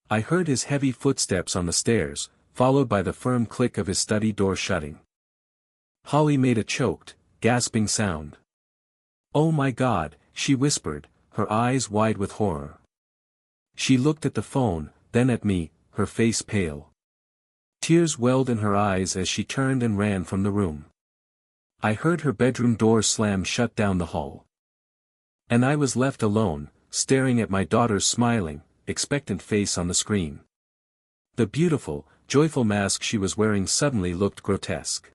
A: I heard his heavy footsteps on the stairs, followed by the firm click of his study door shutting. Holly made a choked, gasping sound. "Oh my God," she whispered, her eyes wide with horror. She looked at the phone, then at me, her face pale. Tears welled in her eyes as she turned and ran from the room. I heard her bedroom door slam shut down the hall. And I was left alone, staring at my daughter's smiling, expectant face on the screen. The beautiful, joyful mask she was wearing suddenly looked grotesque.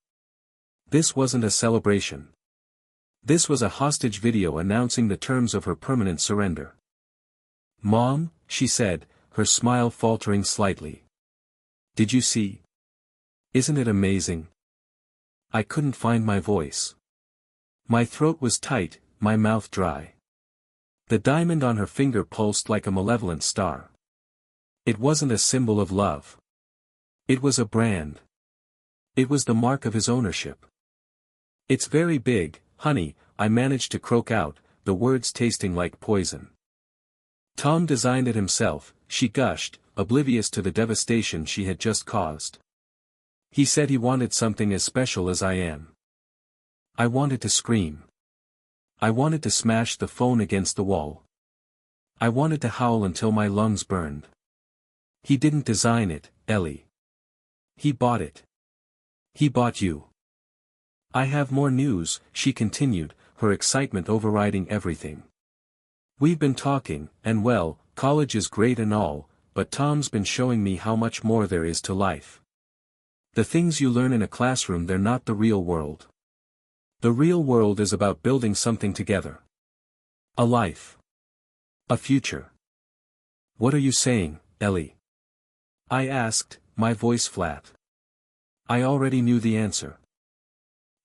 A: This wasn't a celebration. This was a hostage video announcing the terms of her permanent surrender. "Mom," she said, her smile faltering slightly. "Did you see? Isn't it amazing?" I couldn't find my voice. My throat was tight, my mouth dry. The diamond on her finger pulsed like a malevolent star. It wasn't a symbol of love. It was a brand. It was the mark of his ownership. "It's very big, honey," I managed to croak out, the words tasting like poison. "Tom designed it himself," she gushed, oblivious to the devastation she had just caused. "He said he wanted something as special as I am." I wanted to scream. I wanted to smash the phone against the wall. I wanted to howl until my lungs burned. "He didn't design it, Ellie. He bought it. He bought you." "I have more news," she continued, her excitement overriding everything. "We've been talking, and well, college is great and all, but Tom's been showing me how much more there is to life. The things you learn in a classroom, they're not the real world. The real world is about building something together. A life. A future." "What are you saying, Ellie?" I asked, my voice flat. I already knew the answer.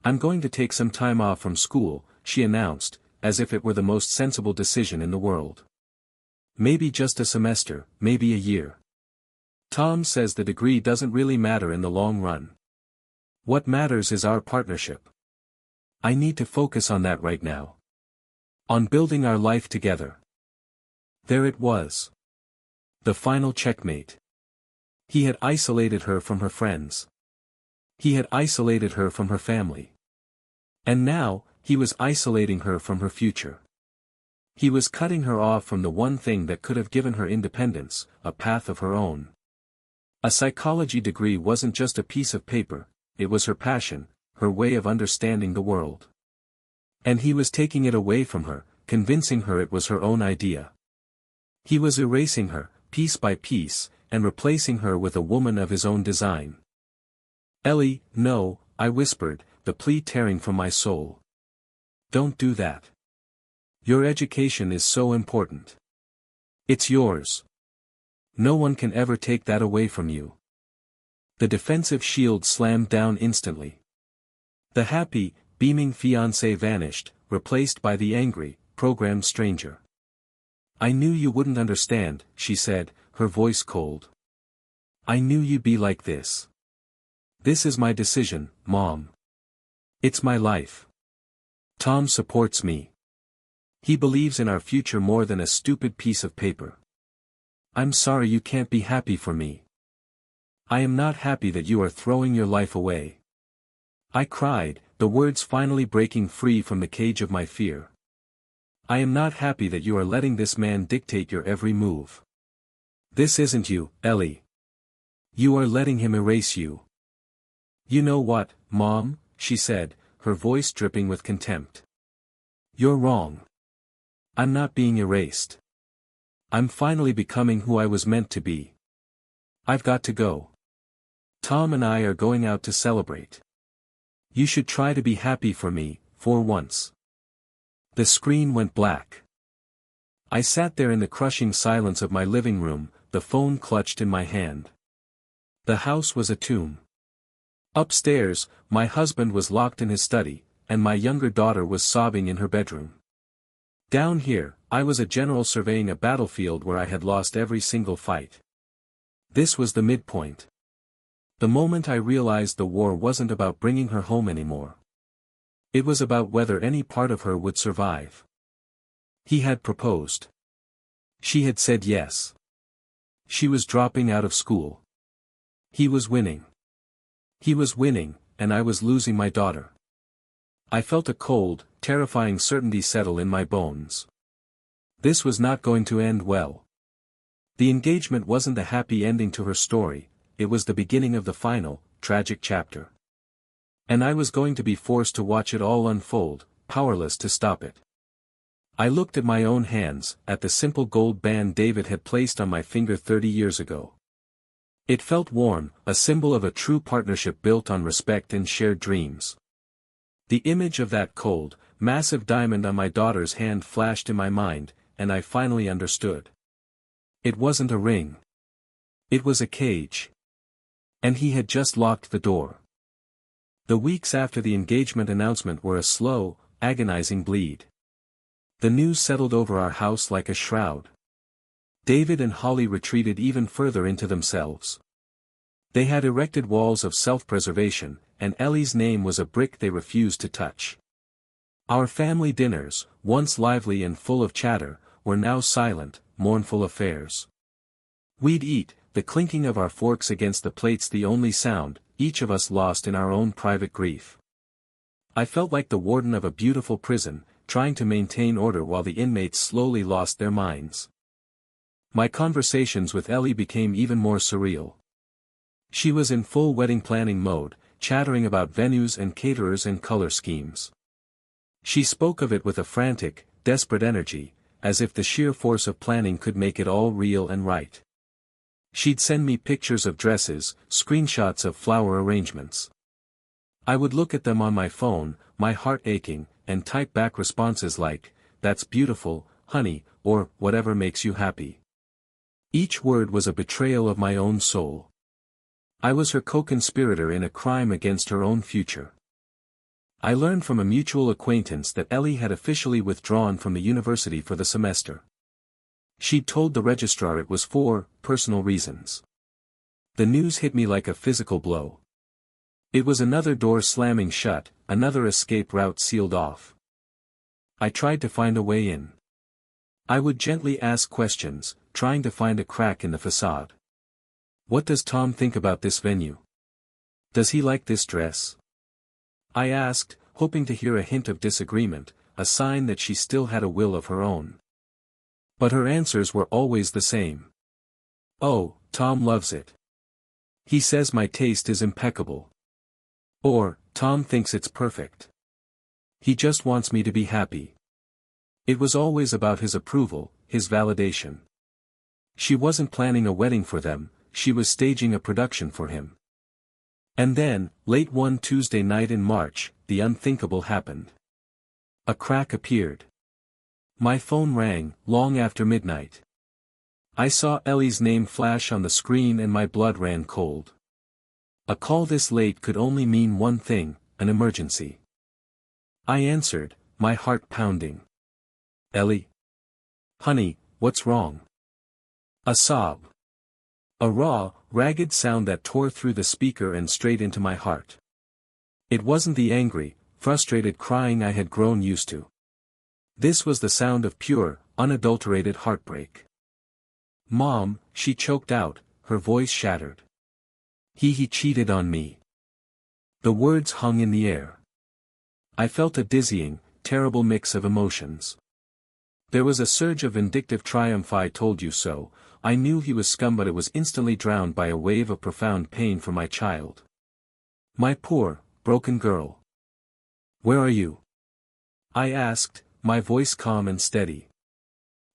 A: "I'm going to take some time off from school," she announced, as if it were the most sensible decision in the world. "Maybe just a semester, maybe a year. Tom says the degree doesn't really matter in the long run. What matters is our partnership. I need to focus on that right now. On building our life together." There it was. The final checkmate. He had isolated her from her friends. He had isolated her from her family. And now, he was isolating her from her future. He was cutting her off from the one thing that could have given her independence, a path of her own. A psychology degree wasn't just a piece of paper, it was her passion, her way of understanding the world. And he was taking it away from her, convincing her it was her own idea. He was erasing her, piece by piece, and replacing her with a woman of his own design. "Ellie, no," I whispered, the plea tearing from my soul. "Don't do that. Your education is so important. It's yours. No one can ever take that away from you. The defensive shield slammed down instantly. The happy, beaming fiancé vanished, replaced by the angry, programmed stranger. I knew you wouldn't understand, she said, her voice cold. I knew you'd be like this. This is my decision, Mom. It's my life. Tom supports me. He believes in our future more than a stupid piece of paper. I'm sorry you can't be happy for me. I am not happy that you are throwing your life away. I cried, the words finally breaking free from the cage of my fear. I am not happy that you are letting this man dictate your every move. This isn't you, Ellie. You are letting him erase you. You know what, Mom, she said, her voice dripping with contempt. You're wrong. I'm not being erased. I'm finally becoming who I was meant to be. I've got to go. Tom and I are going out to celebrate. You should try to be happy for me, for once. The screen went black. I sat there in the crushing silence of my living room, the phone clutched in my hand. The house was a tomb. Upstairs, my husband was locked in his study, and my younger daughter was sobbing in her bedroom. Down here, I was a general surveying a battlefield where I had lost every single fight. This was the midpoint. The moment I realized the war wasn't about bringing her home anymore. It was about whether any part of her would survive. He had proposed. She had said yes. She was dropping out of school. He was winning. He was winning, and I was losing my daughter. I felt a cold, terrifying certainty settle in my bones. This was not going to end well. The engagement wasn't a happy ending to her story, it was the beginning of the final, tragic chapter. And I was going to be forced to watch it all unfold, powerless to stop it. I looked at my own hands, at the simple gold band David had placed on my finger 30 years ago. It felt warm, a symbol of a true partnership built on respect and shared dreams. The image of that cold, massive diamond on my daughter's hand flashed in my mind, and I finally understood. It wasn't a ring. It was a cage. And he had just locked the door. The weeks after the engagement announcement were a slow, agonizing bleed. The news settled over our house like a shroud. David and Holly retreated even further into themselves. They had erected walls of self-preservation, and Ellie's name was a brick they refused to touch. Our family dinners, once lively and full of chatter, were now silent, mournful affairs. We'd eat, the clinking of our forks against the plates the only sound, each of us lost in our own private grief. I felt like the warden of a beautiful prison, trying to maintain order while the inmates slowly lost their minds. My conversations with Ellie became even more surreal. She was in full wedding planning mode, chattering about venues and caterers and color schemes. She spoke of it with a frantic, desperate energy, as if the sheer force of planning could make it all real and right. She'd send me pictures of dresses, screenshots of flower arrangements. I would look at them on my phone, my heart aching, and type back responses like, "That's beautiful, honey," or "whatever makes you happy." Each word was a betrayal of my own soul. I was her co-conspirator in a crime against her own future. I learned from a mutual acquaintance that Ellie had officially withdrawn from the university for the semester. She'd told the registrar it was for personal reasons. The news hit me like a physical blow. It was another door slamming shut, another escape route sealed off. I tried to find a way in. I would gently ask questions, trying to find a crack in the facade. What does Tom think about this venue? Does he like this dress? I asked, hoping to hear a hint of disagreement, a sign that she still had a will of her own. But her answers were always the same. "Oh, Tom loves it. He says my taste is impeccable." Or, "Tom thinks it's perfect. He just wants me to be happy." It was always about his approval, his validation. She wasn't planning a wedding for them, she was staging a production for him. And then, late one Tuesday night in March, the unthinkable happened. A crack appeared. My phone rang, long after midnight. I saw Ellie's name flash on the screen and my blood ran cold. A call this late could only mean one thing, an emergency. I answered, my heart pounding. Ellie? Honey, what's wrong? A sob. A raw, ragged sound that tore through the speaker and straight into my heart. It wasn't the angry, frustrated crying I had grown used to. This was the sound of pure, unadulterated heartbreak. Mom, she choked out, her voice shattered. He cheated on me. The words hung in the air. I felt a dizzying, terrible mix of emotions. There was a surge of vindictive triumph. I told you so. I knew he was scum, but it was instantly drowned by a wave of profound pain for my child. My poor, broken girl. Where are you? I asked, my voice calm and steady.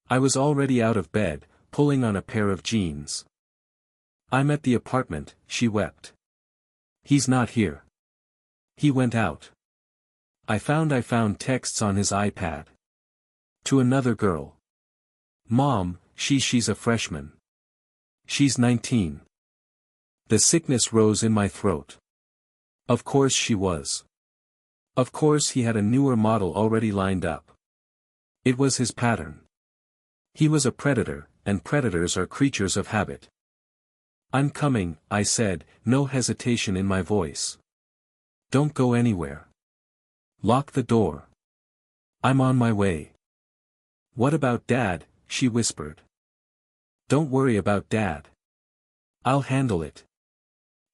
A: I was already out of bed, pulling on a pair of jeans. I'm at the apartment, she wept. He's not here. He went out. I found texts on his iPad. To another girl. Mom, she's a freshman. She's 19. The sickness rose in my throat. Of course she was. Of course he had a newer model already lined up. It was his pattern. He was a predator, and predators are creatures of habit. I'm coming, I said, no hesitation in my voice. Don't go anywhere. Lock the door. I'm on my way. What about Dad? She whispered. Don't worry about Dad. I'll handle it.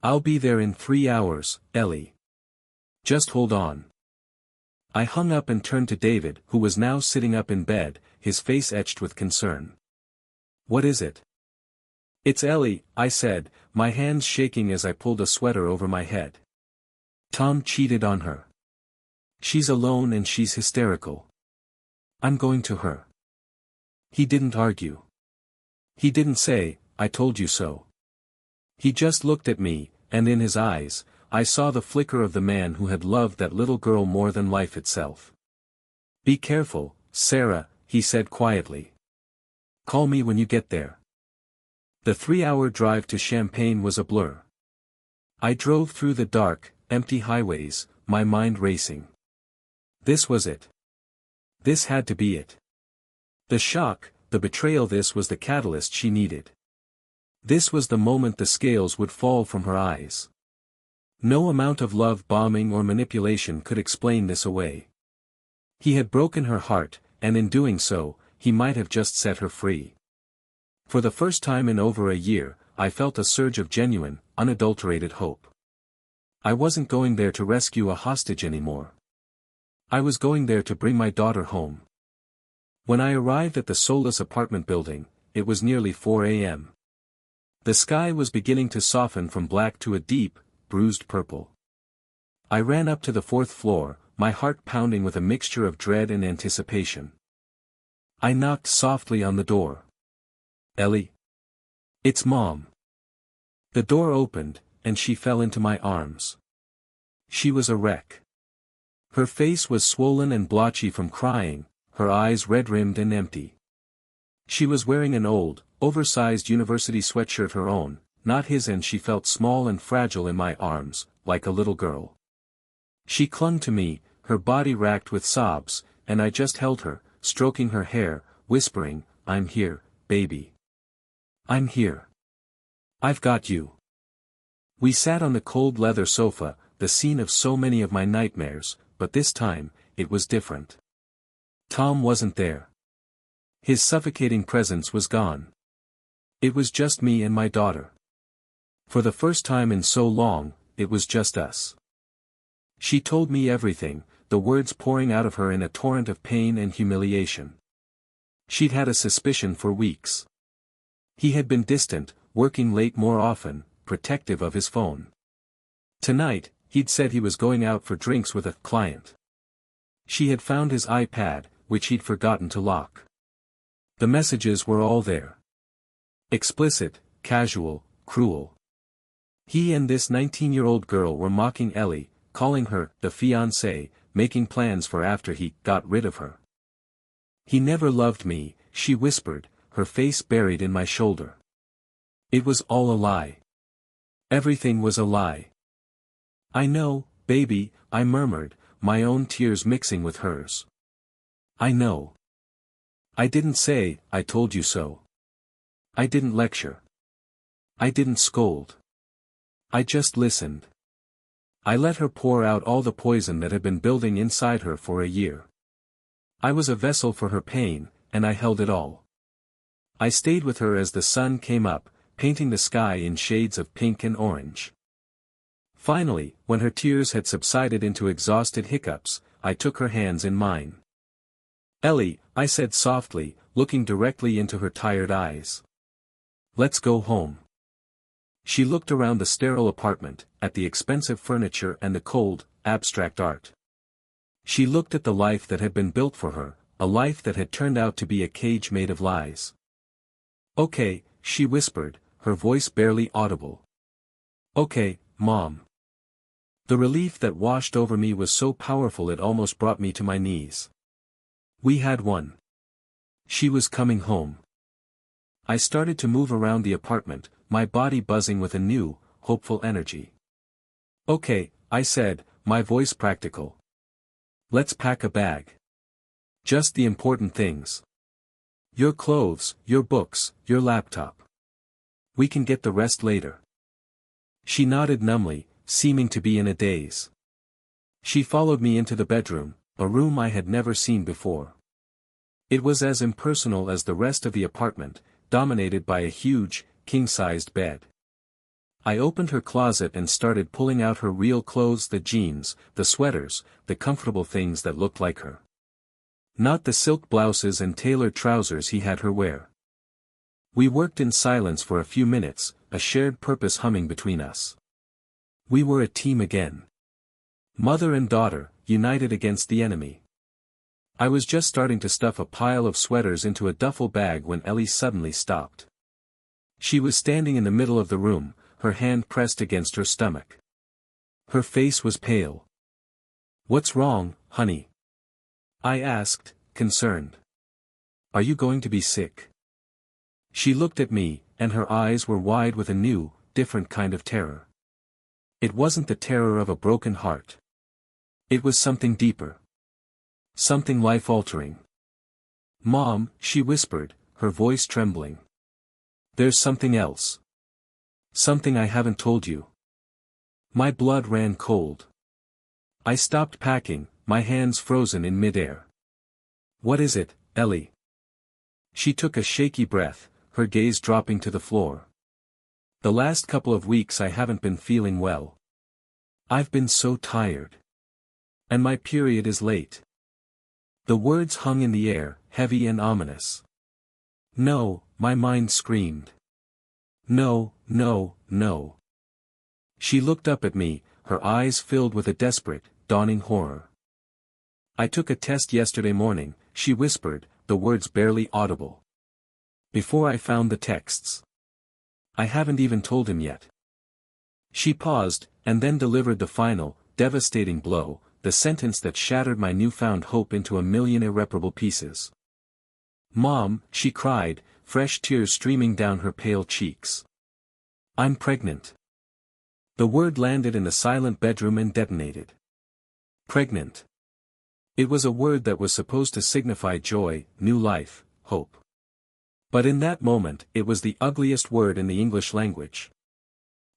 A: I'll be there in 3 hours, Ellie. Just hold on. I hung up and turned to David, who was now sitting up in bed, his face etched with concern. What is it? It's Ellie, I said, my hands shaking as I pulled a sweater over my head. Tom cheated on her. She's alone and she's hysterical. I'm going to her. He didn't argue. He didn't say, I told you so. He just looked at me, and in his eyes, I saw the flicker of the man who had loved that little girl more than life itself. Be careful, Sarah, he said quietly. Call me when you get there. The 3-hour drive to Champaign was a blur. I drove through the dark, empty highways, my mind racing. This was it. This had to be it. The shock, the betrayal, this was the catalyst she needed. This was the moment the scales would fall from her eyes. No amount of love bombing or manipulation could explain this away. He had broken her heart, and in doing so, he might have just set her free. For the first time in over a year, I felt a surge of genuine, unadulterated hope. I wasn't going there to rescue a hostage anymore. I was going there to bring my daughter home. When I arrived at the soulless apartment building, it was nearly 4 a.m. The sky was beginning to soften from black to a deep, bruised purple. I ran up to the 4th floor, my heart pounding with a mixture of dread and anticipation. I knocked softly on the door. Ellie? It's Mom. The door opened, and she fell into my arms. She was a wreck. Her face was swollen and blotchy from crying, her eyes red-rimmed and empty. She was wearing an old, oversized university sweatshirt, her own, not his, and she felt small and fragile in my arms, like a little girl. She clung to me, her body racked with sobs, and I just held her, stroking her hair, whispering, I'm here, baby. I'm here. I've got you. We sat on the cold leather sofa, the scene of so many of my nightmares, but this time, it was different. Tom wasn't there. His suffocating presence was gone. It was just me and my daughter. For the first time in so long, it was just us. She told me everything, the words pouring out of her in a torrent of pain and humiliation. She'd had a suspicion for weeks. He had been distant, working late more often, protective of his phone. Tonight, he'd said he was going out for drinks with a client. She had found his iPad, which he'd forgotten to lock. The messages were all there. Explicit, casual, cruel. He and this 19-year-old girl were mocking Ellie, calling her the fiancée, making plans for after he got rid of her. He never loved me, she whispered, her face buried in my shoulder. It was all a lie. Everything was a lie. I know, baby, I murmured, my own tears mixing with hers. I know. I didn't say, I told you so. I didn't lecture. I didn't scold. I just listened. I let her pour out all the poison that had been building inside her for a year. I was a vessel for her pain, and I held it all. I stayed with her as the sun came up, painting the sky in shades of pink and orange. Finally, when her tears had subsided into exhausted hiccups, I took her hands in mine. Ellie, I said softly, looking directly into her tired eyes. Let's go home. She looked around the sterile apartment, at the expensive furniture and the cold, abstract art. She looked at the life that had been built for her, a life that had turned out to be a cage made of lies. Okay, she whispered, her voice barely audible. Okay, Mom. The relief that washed over me was so powerful it almost brought me to my knees. We had won. She was coming home. I started to move around the apartment, my body buzzing with a new, hopeful energy. Okay, I said, my voice practical. Let's pack a bag. Just the important things. Your clothes, your books, your laptop. We can get the rest later. She nodded numbly, seeming to be in a daze. She followed me into the bedroom, a room I had never seen before. It was as impersonal as the rest of the apartment, dominated by a huge, king-sized bed. I opened her closet and started pulling out her real clothes, the jeans, the sweaters, the comfortable things that looked like her. Not the silk blouses and tailored trousers he had her wear. We worked in silence for a few minutes, a shared purpose humming between us. We were a team again. Mother and daughter, united against the enemy. I was just starting to stuff a pile of sweaters into a duffel bag when Ellie suddenly stopped. She was standing in the middle of the room, her hand pressed against her stomach. Her face was pale. What's wrong, honey? I asked, concerned. Are you going to be sick? She looked at me, and her eyes were wide with a new, different kind of terror. It wasn't the terror of a broken heart. It was something deeper. Something life-altering. Mom, she whispered, her voice trembling. There's something else. Something I haven't told you. My blood ran cold. I stopped packing, my hands frozen in midair. What is it, Ellie? She took a shaky breath, her gaze dropping to the floor. The last couple of weeks I haven't been feeling well. I've been so tired. And my period is late. The words hung in the air, heavy and ominous. No, my mind screamed. No, no, no. She looked up at me, her eyes filled with a desperate, dawning horror. I took a test yesterday morning, she whispered, the words barely audible. Before I found the texts. I haven't even told him yet. She paused, and then delivered the final, devastating blow, the sentence that shattered my newfound hope into a million irreparable pieces. Mom, she cried, fresh tears streaming down her pale cheeks. I'm pregnant. The word landed in the silent bedroom and detonated. Pregnant. It was a word that was supposed to signify joy, new life, hope. But in that moment, it was the ugliest word in the English language.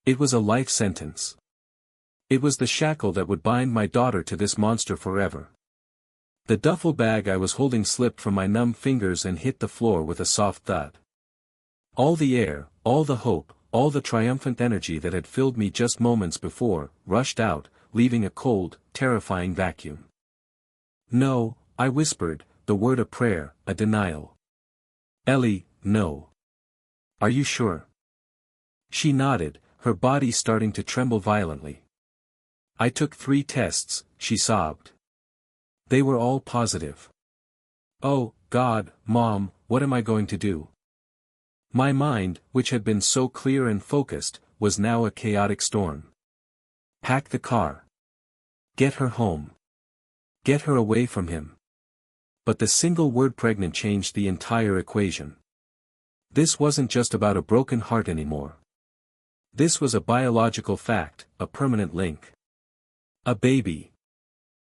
A: It was a life sentence. It was the shackle that would bind my daughter to this monster forever. The duffel bag I was holding slipped from my numb fingers and hit the floor with a soft thud. All the air, all the hope, all the triumphant energy that had filled me just moments before, rushed out, leaving a cold, terrifying vacuum. No, I whispered, the word a prayer, a denial. Ellie, no. Are you sure? She nodded, her body starting to tremble violently. I took 3 tests, she sobbed. They were all positive. Oh, God, Mom, what am I going to do? My mind, which had been so clear and focused, was now a chaotic storm. Pack the car. Get her home. Get her away from him. But the single word pregnant changed the entire equation. This wasn't just about a broken heart anymore. This was a biological fact, a permanent link. A baby.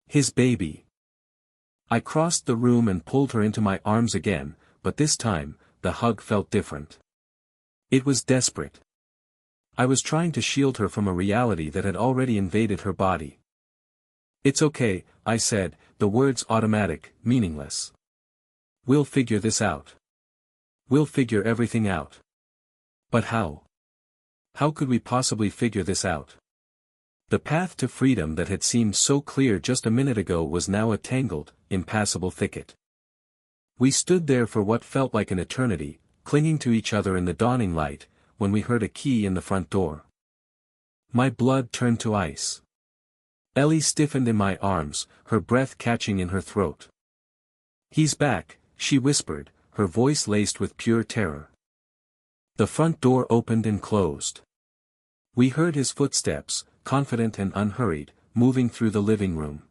A: His baby. I crossed the room and pulled her into my arms again, but this time, the hug felt different. It was desperate. I was trying to shield her from a reality that had already invaded her body. "It's okay," I said, the words automatic, meaningless. "We'll figure this out. We'll figure everything out." But how? How could we possibly figure this out? The path to freedom that had seemed so clear just a minute ago was now a tangled, impassable thicket. We stood there for what felt like an eternity, clinging to each other in the dawning light, when we heard a key in the front door. My blood turned to ice. Ellie stiffened in my arms, her breath catching in her throat. "He's back," she whispered, her voice laced with pure terror. The front door opened and closed. We heard his footsteps, confident and unhurried, moving through the living room.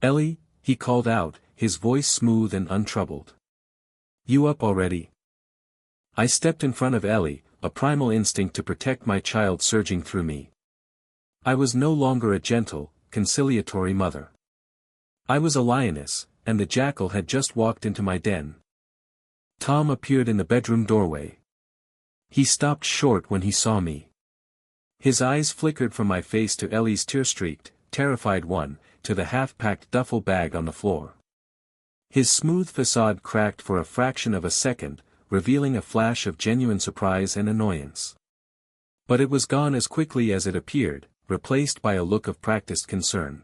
A: "Ellie," he called out, his voice smooth and untroubled. "You up already?" I stepped in front of Ellie, a primal instinct to protect my child surging through me. I was no longer a gentle, conciliatory mother. I was a lioness, and the jackal had just walked into my den. Tom appeared in the bedroom doorway. He stopped short when he saw me. His eyes flickered from my face to Ellie's tear-streaked, terrified one, to the half-packed duffel bag on the floor. His smooth facade cracked for a fraction of a second, revealing a flash of genuine surprise and annoyance. But it was gone as quickly as it appeared, replaced by a look of practiced concern.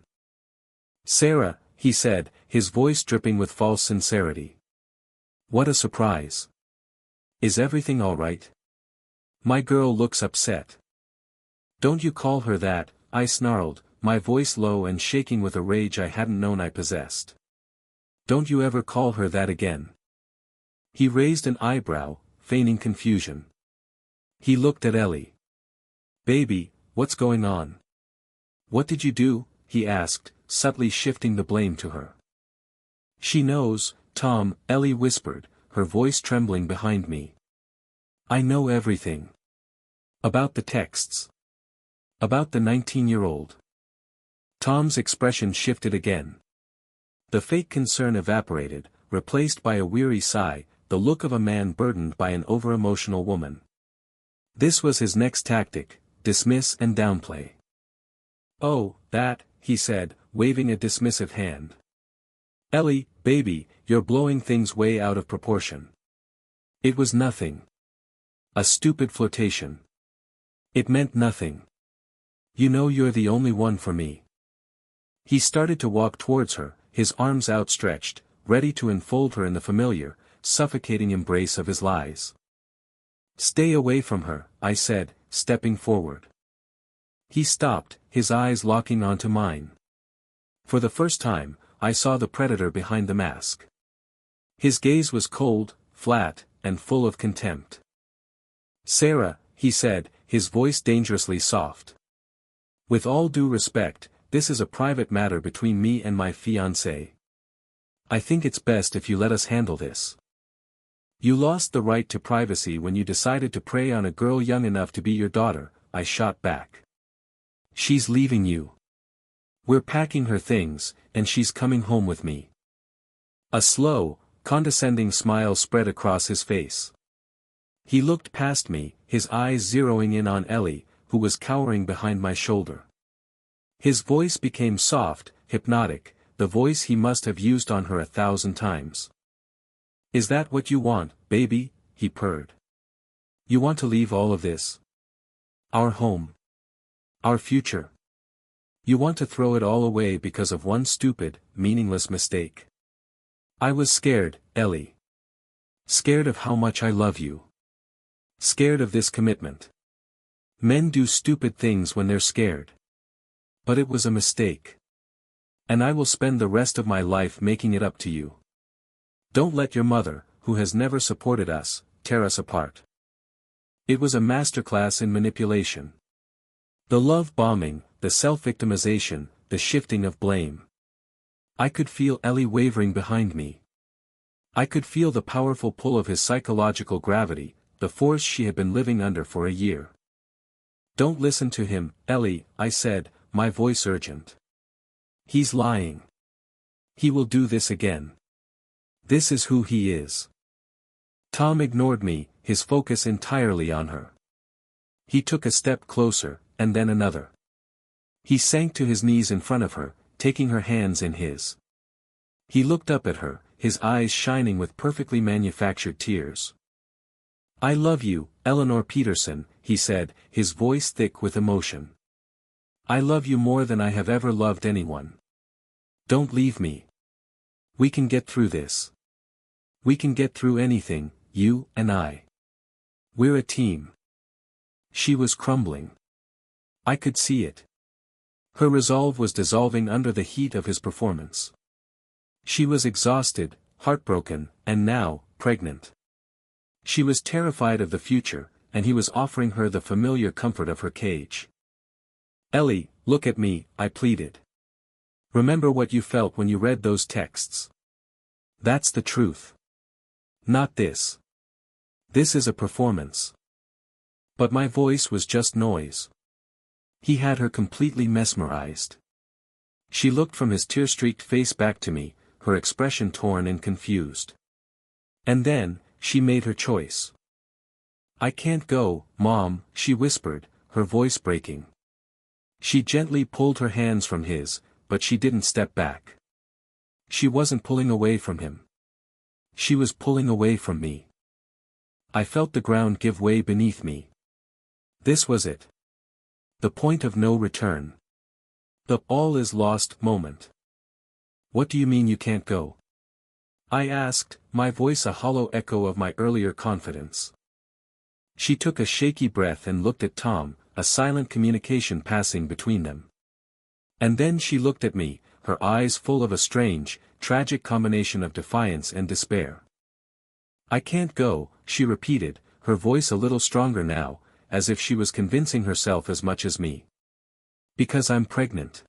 A: "Sarah," he said, his voice dripping with false sincerity. "What a surprise. Is everything all right? My girl looks upset." "Don't you call her that," I snarled, my voice low and shaking with a rage I hadn't known I possessed. "Don't you ever call her that again." He raised an eyebrow, feigning confusion. He looked at Ellie. "Baby, what's going on? What did you do?" he asked, subtly shifting the blame to her. "She knows, Tom," Ellie whispered, her voice trembling behind me. "I know everything. About the texts. About the 19-year-old. Tom's expression shifted again. The fake concern evaporated, replaced by a weary sigh, the look of a man burdened by an over-emotional woman. This was his next tactic, dismiss and downplay. "Oh, that," he said, waving a dismissive hand. "Ellie, baby, you're blowing things way out of proportion. It was nothing. A stupid flirtation. It meant nothing. You know you're the only one for me." He started to walk towards her, his arms outstretched, ready to enfold her in the familiar, suffocating embrace of his lies. "Stay away from her," I said, stepping forward. He stopped, his eyes locking onto mine. For the first time, I saw the predator behind the mask. His gaze was cold, flat, and full of contempt. "Sarah," he said, his voice dangerously soft. "With all due respect, this is a private matter between me and my fiancé. I think it's best if you let us handle this. You lost the right to privacy when you decided to prey on a girl young enough to be your daughter," I shot back. "She's leaving you. We're packing her things, and she's coming home with me." A slow, condescending smile spread across his face. He looked past me, his eyes zeroing in on Ellie, who was cowering behind my shoulder. His voice became soft, hypnotic, the voice he must have used on her 1,000 times. "Is that what you want, baby?" he purred. "You want to leave all of this? Our home? Our future? You want to throw it all away because of one stupid, meaningless mistake?" I was scared, Ellie. Scared of how much I love you. Scared of this commitment. Men do stupid things when they're scared. But it was a mistake. And I will spend the rest of my life making it up to you. Don't let your mother, who has never supported us, tear us apart. It was a masterclass in manipulation. The love bombing, the self-victimization, the shifting of blame. I could feel Ellie wavering behind me. I could feel the powerful pull of his psychological gravity, the force she had been living under for a year. "Don't listen to him, Ellie," I said, my voice urgent. "He's lying. He will do this again. This is who he is." Tom ignored me, his focus entirely on her. He took a step closer, and then another. He sank to his knees in front of her, taking her hands in his. He looked up at her, his eyes shining with perfectly manufactured tears. "I love you, Eleanor Peterson," he said, his voice thick with emotion. "I love you more than I have ever loved anyone. Don't leave me. We can get through this. We can get through anything, you and I. We're a team." She was crumbling. I could see it. Her resolve was dissolving under the heat of his performance. She was exhausted, heartbroken, and now, pregnant. She was terrified of the future, and he was offering her the familiar comfort of her cage. "Ellie, look at me," I pleaded. "Remember what you felt when you read those texts. That's the truth. Not this. This is a performance." But my voice was just noise. He had her completely mesmerized. She looked from his tear-streaked face back to me, her expression torn and confused. And then, she made her choice. "I can't go, Mom," she whispered, her voice breaking. She gently pulled her hands from his, but she didn't step back. She wasn't pulling away from him. She was pulling away from me. I felt the ground give way beneath me. This was it. The point of no return. The all is lost moment. "What do you mean you can't go?" I asked, my voice a hollow echo of my earlier confidence. She took a shaky breath and looked at Tom, a silent communication passing between them. And then she looked at me, her eyes full of a strange, tragic combination of defiance and despair. "I can't go," she repeated, her voice a little stronger now, as if she was convincing herself as much as me. "Because I'm pregnant."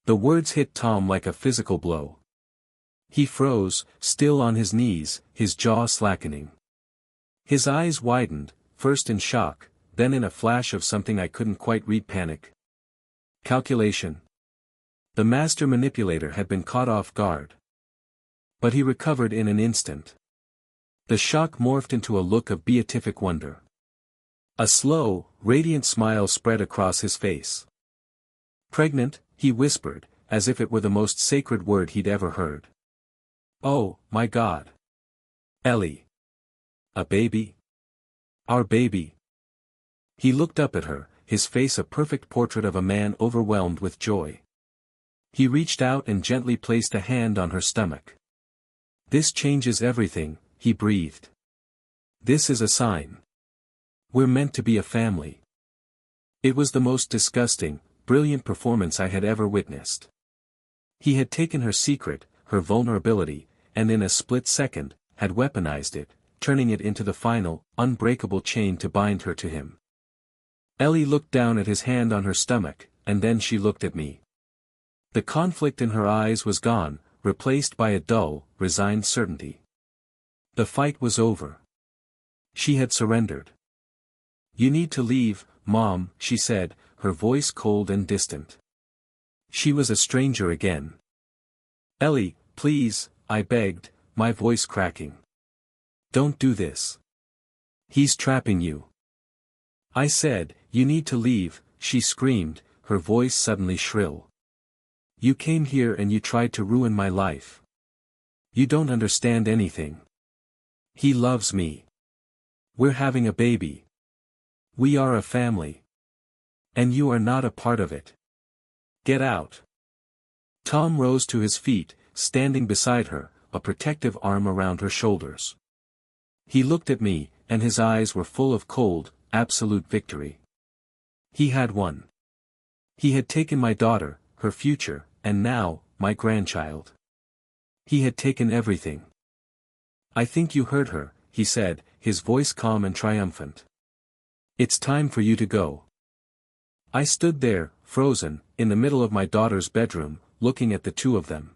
A: The words hit Tom like a physical blow. He froze, still on his knees, his jaw slackening. His eyes widened, first in shock, then in a flash of something I couldn't quite read: panic. Calculation. The master manipulator had been caught off guard. But he recovered in an instant. The shock morphed into a look of beatific wonder. A slow, radiant smile spread across his face. "Pregnant," he whispered, as if it were the most sacred word he'd ever heard. "Oh, my God. Ellie. A baby? Our baby." He looked up at her, his face a perfect portrait of a man overwhelmed with joy. He reached out and gently placed a hand on her stomach. "This changes everything," he breathed. "This is a sign. We're meant to be a family." It was the most disgusting, brilliant performance I had ever witnessed. He had taken her secret, her vulnerability, and in a split second, had weaponized it, turning it into the final, unbreakable chain to bind her to him. Ellie looked down at his hand on her stomach, and then she looked at me. The conflict in her eyes was gone, replaced by a dull, resigned certainty. The fight was over. She had surrendered. "You need to leave, Mom," she said, her voice cold and distant. She was a stranger again. "Ellie, please," I begged, my voice cracking. "Don't do this. He's trapping you." I said, "You need to leave," she screamed, her voice suddenly shrill. "You came here and you tried to ruin my life. You don't understand anything. He loves me. We're having a baby. We are a family. And you are not a part of it. Get out." Tom rose to his feet, standing beside her, a protective arm around her shoulders. He looked at me, and his eyes were full of cold, absolute victory. He had won. He had taken my daughter, her future, and now, my grandchild. He had taken everything. "I think you heard her," he said, his voice calm and triumphant. "It's time for you to go." I stood there, frozen, in the middle of my daughter's bedroom, looking at the two of them.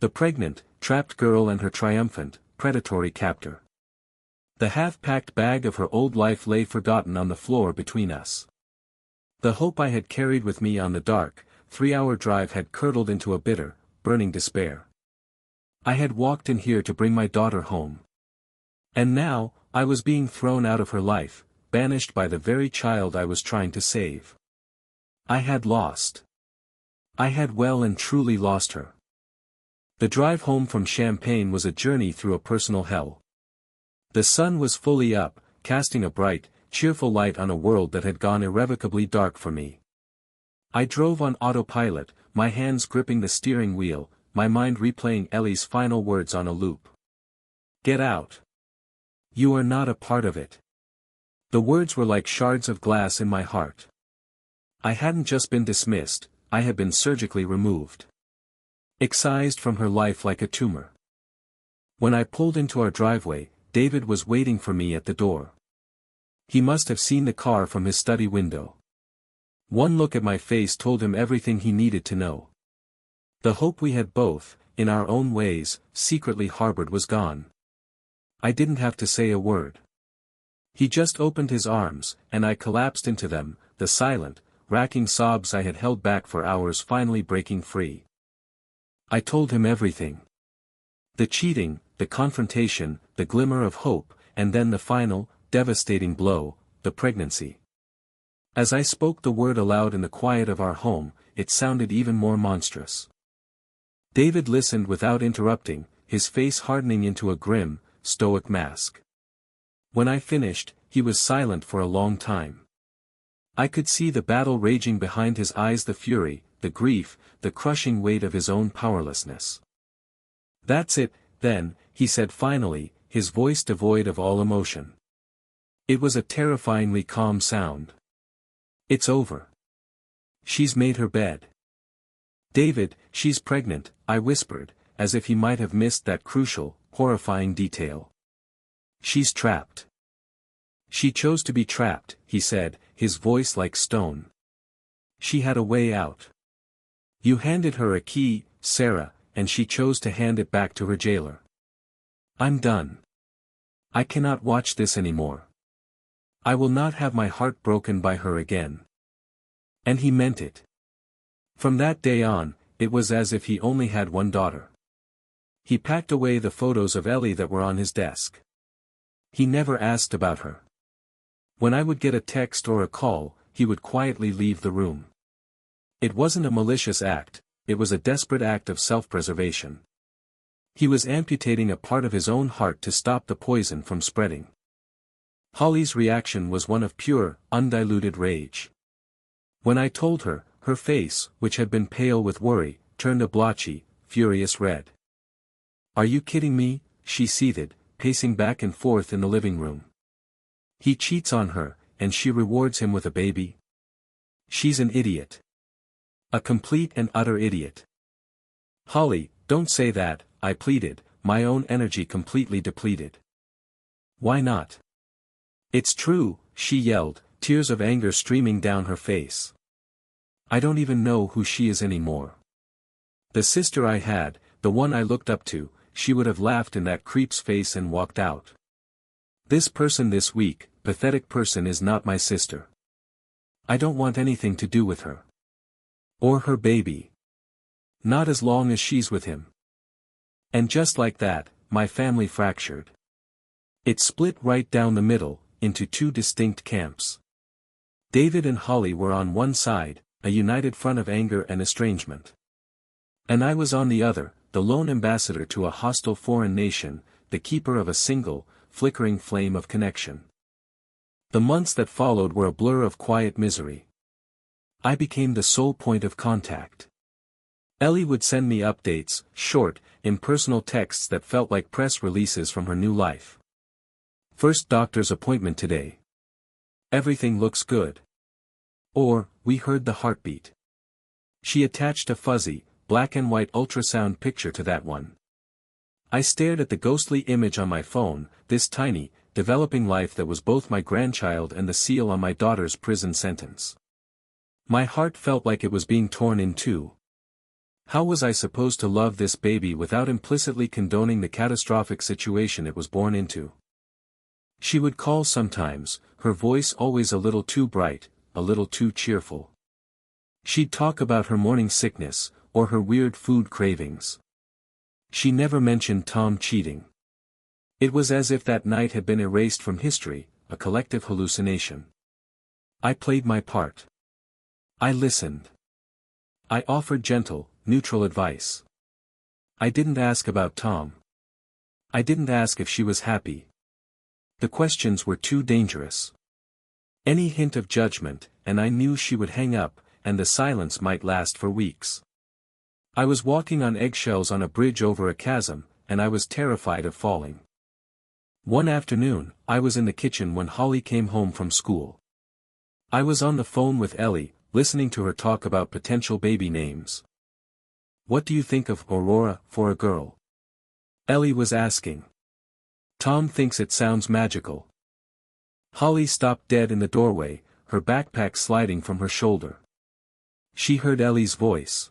A: The pregnant, trapped girl and her triumphant, predatory captor. The half-packed bag of her old life lay forgotten on the floor between us. The hope I had carried with me on the dark, 3-hour drive had curdled into a bitter, burning despair. I had walked in here to bring my daughter home. And now, I was being thrown out of her life, banished by the very child I was trying to save. I had lost. I had well and truly lost her. The drive home from Champaign was a journey through a personal hell. The sun was fully up, casting a bright, cheerful light on a world that had gone irrevocably dark for me. I drove on autopilot, my hands gripping the steering wheel, my mind replaying Ellie's final words on a loop. Get out. You are not a part of it. The words were like shards of glass in my heart. I hadn't just been dismissed, I had been surgically removed. Excised from her life like a tumor. When I pulled into our driveway, David was waiting for me at the door. He must have seen the car from his study window. One look at my face told him everything he needed to know. The hope we had both, in our own ways, secretly harbored was gone. I didn't have to say a word. He just opened his arms, and I collapsed into them, the silent, racking sobs I had held back for hours finally breaking free. I told him everything. The cheating, the confrontation, the glimmer of hope, and then the final, devastating blow, the pregnancy. As I spoke the word aloud in the quiet of our home, it sounded even more monstrous. David listened without interrupting, his face hardening into a grim, stoic mask. When I finished, he was silent for a long time. I could see the battle raging behind his eyes, the fury, the grief, the crushing weight of his own powerlessness. That's it, then, he said finally, his voice devoid of all emotion. It was a terrifyingly calm sound. It's over. She's made her bed. David, she's pregnant, I whispered, as if he might have missed that crucial, horrifying detail. She's trapped. She chose to be trapped, he said, his voice like stone. She had a way out. You handed her a key, Sarah, and she chose to hand it back to her jailer. I'm done. I cannot watch this anymore. I will not have my heart broken by her again. And he meant it. From that day on, it was as if he only had one daughter. He packed away the photos of Ellie that were on his desk. He never asked about her. When I would get a text or a call, he would quietly leave the room. It wasn't a malicious act, it was a desperate act of self-preservation. He was amputating a part of his own heart to stop the poison from spreading. Holly's reaction was one of pure, undiluted rage. When I told her, her face, which had been pale with worry, turned a blotchy, furious red. Are you kidding me? She seethed, pacing back and forth in the living room. He cheats on her, and she rewards him with a baby? She's an idiot. A complete and utter idiot. Holly, don't say that, I pleaded, my own energy completely depleted. Why not? It's true, she yelled, tears of anger streaming down her face. I don't even know who she is anymore. The sister I had, the one I looked up to, she would have laughed in that creep's face and walked out. This person, this weak, pathetic person is not my sister. I don't want anything to do with her. Or her baby. Not as long as she's with him. And just like that, my family fractured. It split right down the middle, into two distinct camps. David and Holly were on one side, a united front of anger and estrangement. And I was on the other, the lone ambassador to a hostile foreign nation, the keeper of a single, flickering flame of connection. The months that followed were a blur of quiet misery. I became the sole point of contact. Ellie would send me updates, short, impersonal texts that felt like press releases from her new life. First doctor's appointment today. Everything looks good. Or, we heard the heartbeat. She attached a fuzzy, black and white ultrasound picture to that one. I stared at the ghostly image on my phone, this tiny, developing life that was both my grandchild and the seal on my daughter's prison sentence. My heart felt like it was being torn in two. How was I supposed to love this baby without implicitly condoning the catastrophic situation it was born into? She would call sometimes, her voice always a little too bright, a little too cheerful. She'd talk about her morning sickness, or her weird food cravings. She never mentioned Tom cheating. It was as if that night had been erased from history, a collective hallucination. I played my part. I listened. I offered gentle, neutral advice. I didn't ask about Tom. I didn't ask if she was happy. The questions were too dangerous. Any hint of judgment, and I knew she would hang up, and the silence might last for weeks. I was walking on eggshells on a bridge over a chasm, and I was terrified of falling. One afternoon, I was in the kitchen when Holly came home from school. I was on the phone with Ellie, listening to her talk about potential baby names. "What do you think of Aurora, for a girl?" Ellie was asking. "Tom thinks it sounds magical." Holly stopped dead in the doorway, her backpack sliding from her shoulder. She heard Ellie's voice.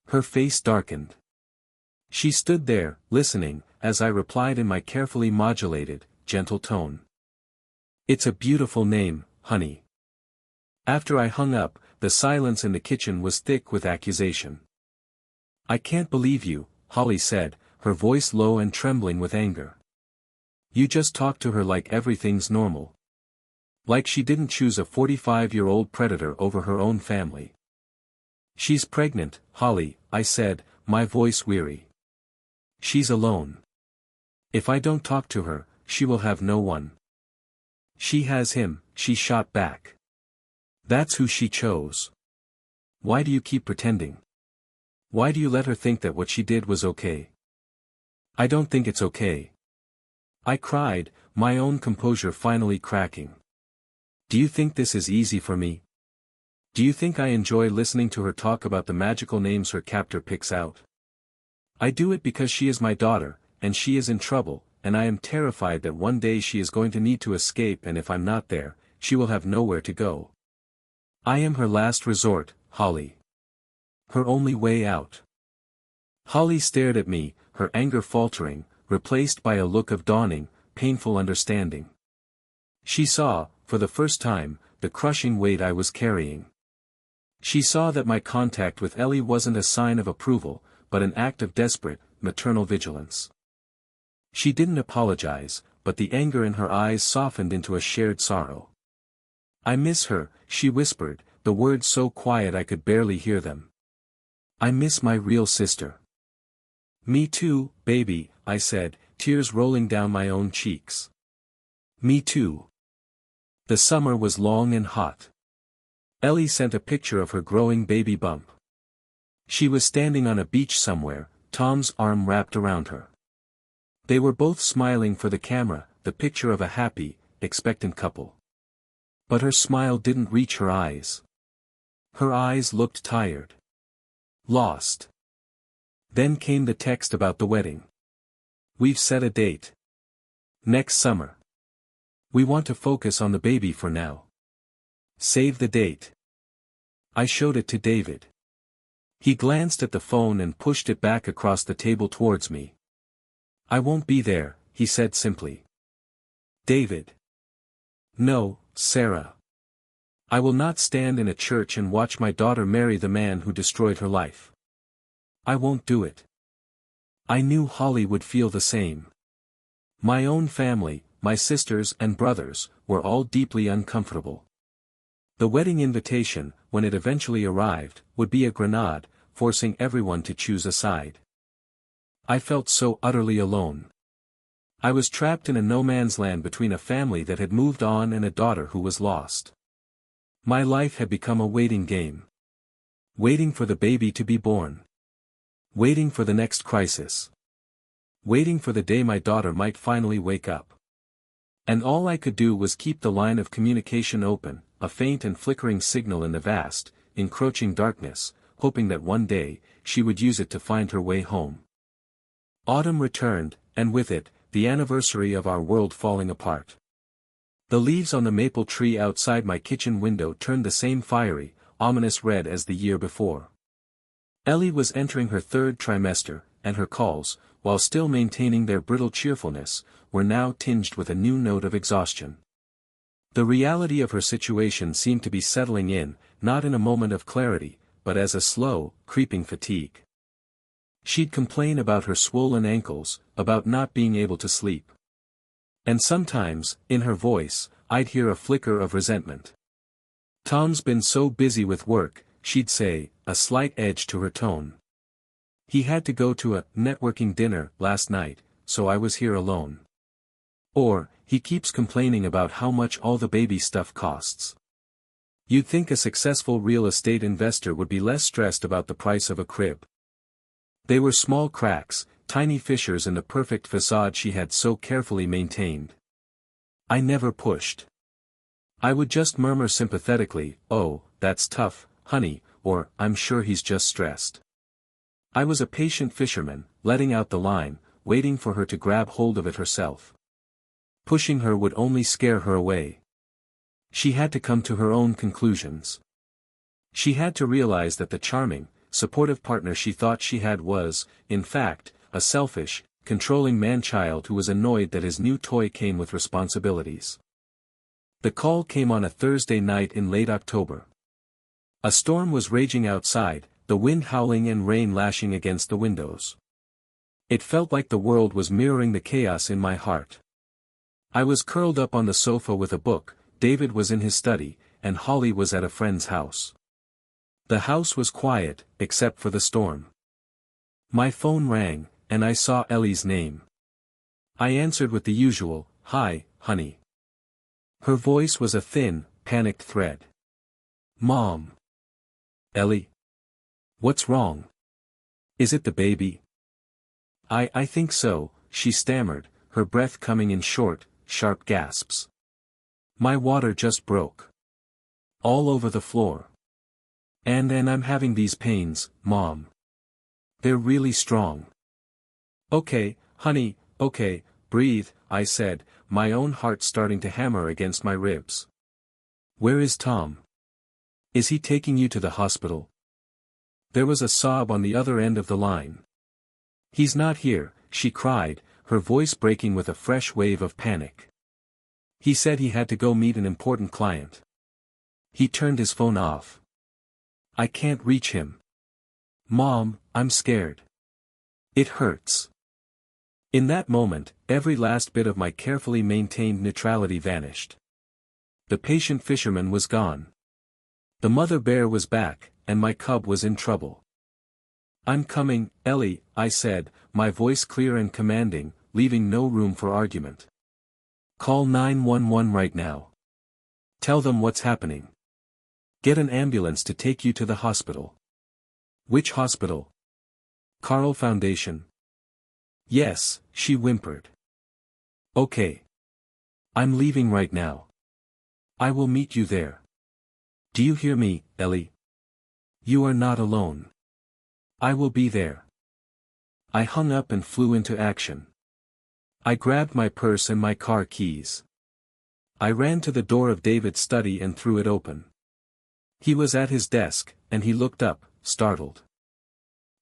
A: Her face darkened. She stood there, listening, as I replied in my carefully modulated, gentle tone. "It's a beautiful name, honey." After I hung up, the silence in the kitchen was thick with accusation. "I can't believe you," Holly said, her voice low and trembling with anger. "You just talk to her like everything's normal. Like she didn't choose a 45-year-old predator over her own family." "She's pregnant, Holly," I said, my voice weary. "She's alone. If I don't talk to her, she will have no one." "She has him," she shot back. "That's who she chose. Why do you keep pretending? Why do you let her think that what she did was okay?" "I don't think it's okay," I cried, my own composure finally cracking. "Do you think this is easy for me? Do you think I enjoy listening to her talk about the magical names her captor picks out? I do it because she is my daughter, and she is in trouble, and I am terrified that one day she is going to need to escape, and if I'm not there, she will have nowhere to go. I am her last resort, Holly. Her only way out." Holly stared at me, her anger faltering, replaced by a look of dawning, painful understanding. She saw, for the first time, the crushing weight I was carrying. She saw that my contact with Ellie wasn't a sign of approval, but an act of desperate, maternal vigilance. She didn't apologize, but the anger in her eyes softened into a shared sorrow. "I miss her," she whispered, the words so quiet I could barely hear them. "I miss my real sister." "Me too, baby," I said, tears rolling down my own cheeks. "Me too." The summer was long and hot. Ellie sent a picture of her growing baby bump. She was standing on a beach somewhere, Tom's arm wrapped around her. They were both smiling for the camera, the picture of a happy, expectant couple. But her smile didn't reach her eyes. Her eyes looked tired. Lost. Then came the text about the wedding. "We've set a date. Next summer. We want to focus on the baby for now. Save the date." I showed it to David. He glanced at the phone and pushed it back across the table towards me. "I won't be there," he said simply. "David." "No, Sarah. I will not stand in a church and watch my daughter marry the man who destroyed her life. I won't do it." I knew Holly would feel the same. My own family, my sisters and brothers, were all deeply uncomfortable. The wedding invitation, when it eventually arrived, would be a grenade, forcing everyone to choose a side. I felt so utterly alone. I was trapped in a no-man's land between a family that had moved on and a daughter who was lost. My life had become a waiting game. Waiting for the baby to be born. Waiting for the next crisis. Waiting for the day my daughter might finally wake up. And all I could do was keep the line of communication open, a faint and flickering signal in the vast, encroaching darkness, hoping that one day, she would use it to find her way home. Autumn returned, and with it, the anniversary of our world falling apart. The leaves on the maple tree outside my kitchen window turned the same fiery, ominous red as the year before. Ellie was entering her third trimester, and her calls, while still maintaining their brittle cheerfulness, were now tinged with a new note of exhaustion. The reality of her situation seemed to be settling in, not in a moment of clarity, but as a slow, creeping fatigue. She'd complain about her swollen ankles, about not being able to sleep. And sometimes, in her voice, I'd hear a flicker of resentment. "Tom's been so busy with work," she'd say, a slight edge to her tone. "He had to go to a networking dinner last night, so I was here alone." Or, "He keeps complaining about how much all the baby stuff costs." You'd think a successful real estate investor would be less stressed about the price of a crib. They were small cracks, tiny fissures in the perfect facade she had so carefully maintained. I never pushed. I would just murmur sympathetically, "Oh, that's tough, honey," or, "I'm sure he's just stressed." I was a patient fisherman, letting out the line, waiting for her to grab hold of it herself. Pushing her would only scare her away. She had to come to her own conclusions. She had to realize that the charming, supportive partner she thought she had was, in fact, a selfish, controlling man-child who was annoyed that his new toy came with responsibilities. The call came on a Thursday night in late October. A storm was raging outside, the wind howling and rain lashing against the windows. It felt like the world was mirroring the chaos in my heart. I was curled up on the sofa with a book, David was in his study, and Holly was at a friend's house. The house was quiet, except for the storm. My phone rang, and I saw Ellie's name. I answered with the usual, "Hi, honey." Her voice was a thin, panicked thread. "Mom." "Ellie? What's wrong? Is it the baby?" I think so," she stammered, her breath coming in short, sharp gasps. "My water just broke. All over the floor. And I'm having these pains, Mom. They're really strong." "Okay, honey, okay, breathe," I said, my own heart starting to hammer against my ribs. "Where is Tom? Is he taking you to the hospital?" There was a sob on the other end of the line. "He's not here," she cried, her voice breaking with a fresh wave of panic. "He said he had to go meet an important client. He turned his phone off. I can't reach him. Mom, I'm scared. It hurts." In that moment, every last bit of my carefully maintained neutrality vanished. The patient fisherman was gone. The mother bear was back, and my cub was in trouble. "I'm coming, Ellie," I said, my voice clear and commanding, leaving no room for argument. "Call 911 right now. Tell them what's happening. Get an ambulance to take you to the hospital." "Which hospital?" "Carl Foundation." "Yes," she whimpered. "Okay. I'm leaving right now. I will meet you there. Do you hear me, Ellie? You are not alone. I will be there." I hung up and flew into action. I grabbed my purse and my car keys. I ran to the door of David's study and threw it open. He was at his desk, and he looked up, startled.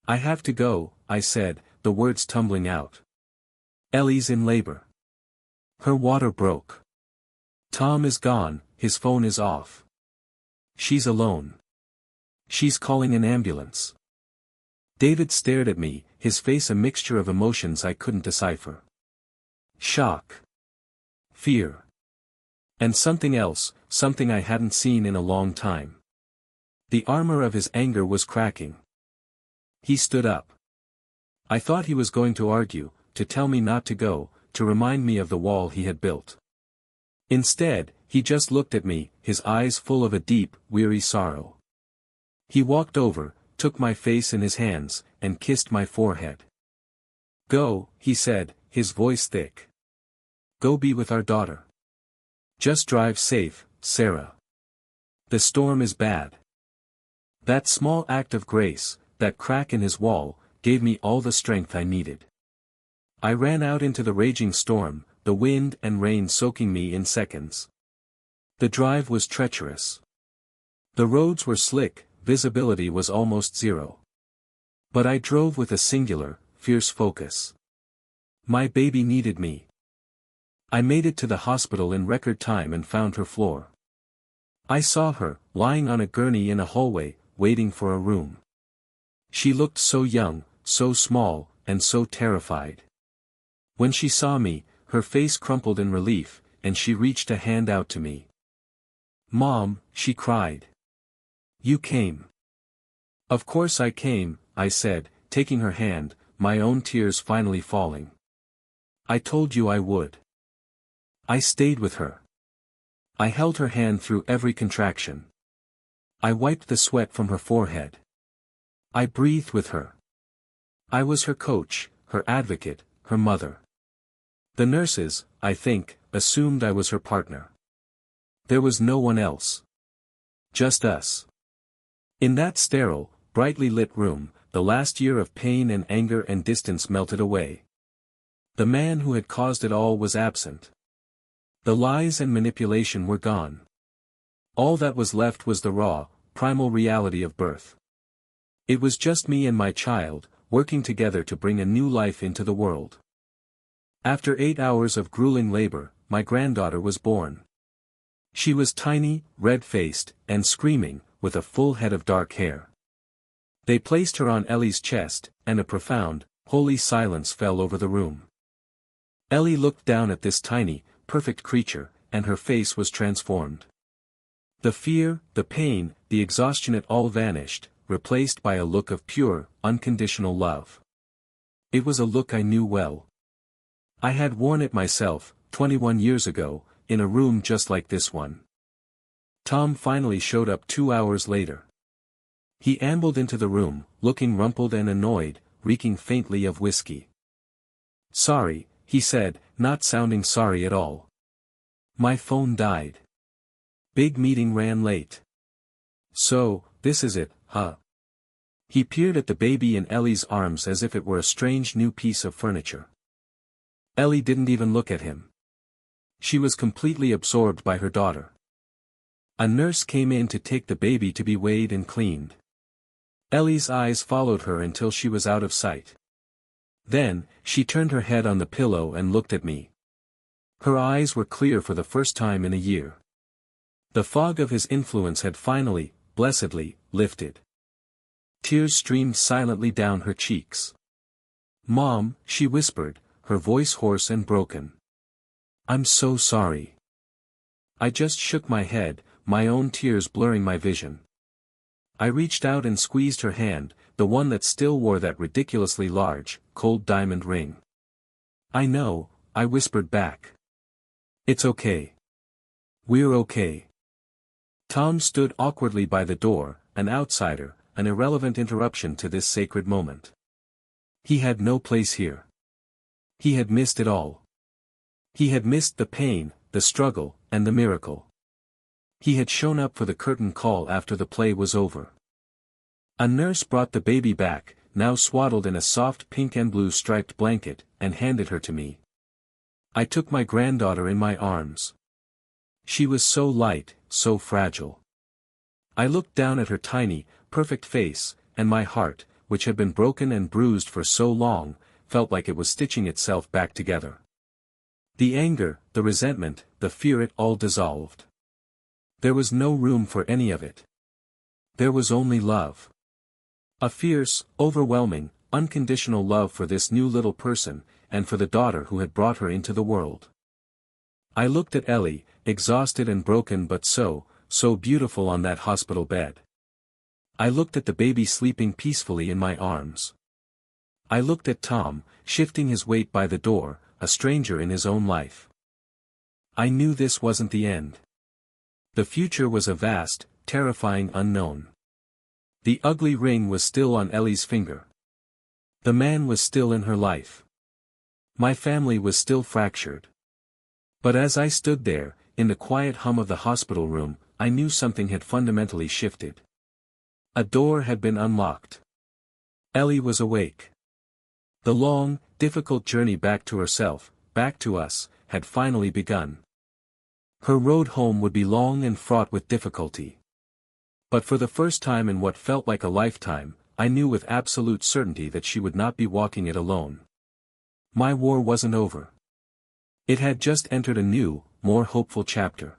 A: "I have to go," I said, the words tumbling out. "Ellie's in labor. Her water broke. Tom is gone, his phone is off. She's alone. She's calling an ambulance." David stared at me, his face a mixture of emotions I couldn't decipher. Shock. Fear. And something else, something I hadn't seen in a long time. The armor of his anger was cracking. He stood up. I thought he was going to argue, to tell me not to go, to remind me of the wall he had built. Instead, he just looked at me, his eyes full of a deep, weary sorrow. He walked over, took my face in his hands, and kissed my forehead. "Go," he said, his voice thick. "Go be with our daughter. Just drive safe, Sarah. The storm is bad." That small act of grace, that crack in his wall, gave me all the strength I needed. I ran out into the raging storm, the wind and rain soaking me in seconds. The drive was treacherous. The roads were slick, visibility was almost zero. But I drove with a singular, fierce focus. My baby needed me. I made it to the hospital in record time and found her floor. I saw her, lying on a gurney in a hallway, waiting for a room. She looked so young, so small, and so terrified. When she saw me, her face crumpled in relief, and she reached a hand out to me. "Mom," she cried. "You came." "Of course I came," I said, taking her hand, my own tears finally falling. "I told you I would." I stayed with her. I held her hand through every contraction. I wiped the sweat from her forehead. I breathed with her. I was her coach, her advocate, her mother. The nurses, I think, assumed I was her partner. There was no one else. Just us. In that sterile, brightly lit room, the last year of pain and anger and distance melted away. The man who had caused it all was absent. The lies and manipulation were gone. All that was left was the raw, primal reality of birth. It was just me and my child, working together to bring a new life into the world. After 8 hours of grueling labor, my granddaughter was born. She was tiny, red-faced, and screaming, with a full head of dark hair. They placed her on Ellie's chest, and a profound, holy silence fell over the room. Ellie looked down at this tiny, perfect creature, and her face was transformed. The fear, the pain, the exhaustion, it all vanished, replaced by a look of pure, unconditional love. It was a look I knew well. I had worn it myself, 21 years ago, in a room just like this one. Tom finally showed up 2 hours later. He ambled into the room, looking rumpled and annoyed, reeking faintly of whiskey. "Sorry," he said, not sounding sorry at all. "My phone died. Big meeting ran late. So, this is it, huh?" He peered at the baby in Ellie's arms as if it were a strange new piece of furniture. Ellie didn't even look at him. She was completely absorbed by her daughter. A nurse came in to take the baby to be weighed and cleaned. Ellie's eyes followed her until she was out of sight. Then, she turned her head on the pillow and looked at me. Her eyes were clear for the first time in a year. The fog of his influence had finally, blessedly, lifted. Tears streamed silently down her cheeks. "Mom," she whispered, her voice hoarse and broken. "I'm so sorry." I just shook my head, my own tears blurring my vision. I reached out and squeezed her hand, the one that still wore that ridiculously large, cold diamond ring. "I know," I whispered back. "It's okay. We're okay." Tom stood awkwardly by the door, an outsider, an irrelevant interruption to this sacred moment. He had no place here. He had missed it all. He had missed the pain, the struggle, and the miracle. He had shown up for the curtain call after the play was over. A nurse brought the baby back, now swaddled in a soft pink and blue striped blanket, and handed her to me. I took my granddaughter in my arms. She was so light, so fragile. I looked down at her tiny, perfect face, and my heart, which had been broken and bruised for so long, felt like it was stitching itself back together. The anger, the resentment, the fear, it all dissolved. There was no room for any of it. There was only love. A fierce, overwhelming, unconditional love for this new little person, and for the daughter who had brought her into the world. I looked at Ellie, exhausted and broken but so beautiful on that hospital bed. I looked at the baby sleeping peacefully in my arms. I looked at Tom, shifting his weight by the door, a stranger in his own life. I knew this wasn't the end. The future was a vast, terrifying unknown. The ugly ring was still on Ellie's finger. The man was still in her life. My family was still fractured. But as I stood there, in the quiet hum of the hospital room, I knew something had fundamentally shifted. A door had been unlocked. Ellie was awake. The long, difficult journey back to herself, back to us, had finally begun. Her road home would be long and fraught with difficulty. But for the first time in what felt like a lifetime, I knew with absolute certainty that she would not be walking it alone. My war wasn't over. It had just entered a new, more hopeful chapter.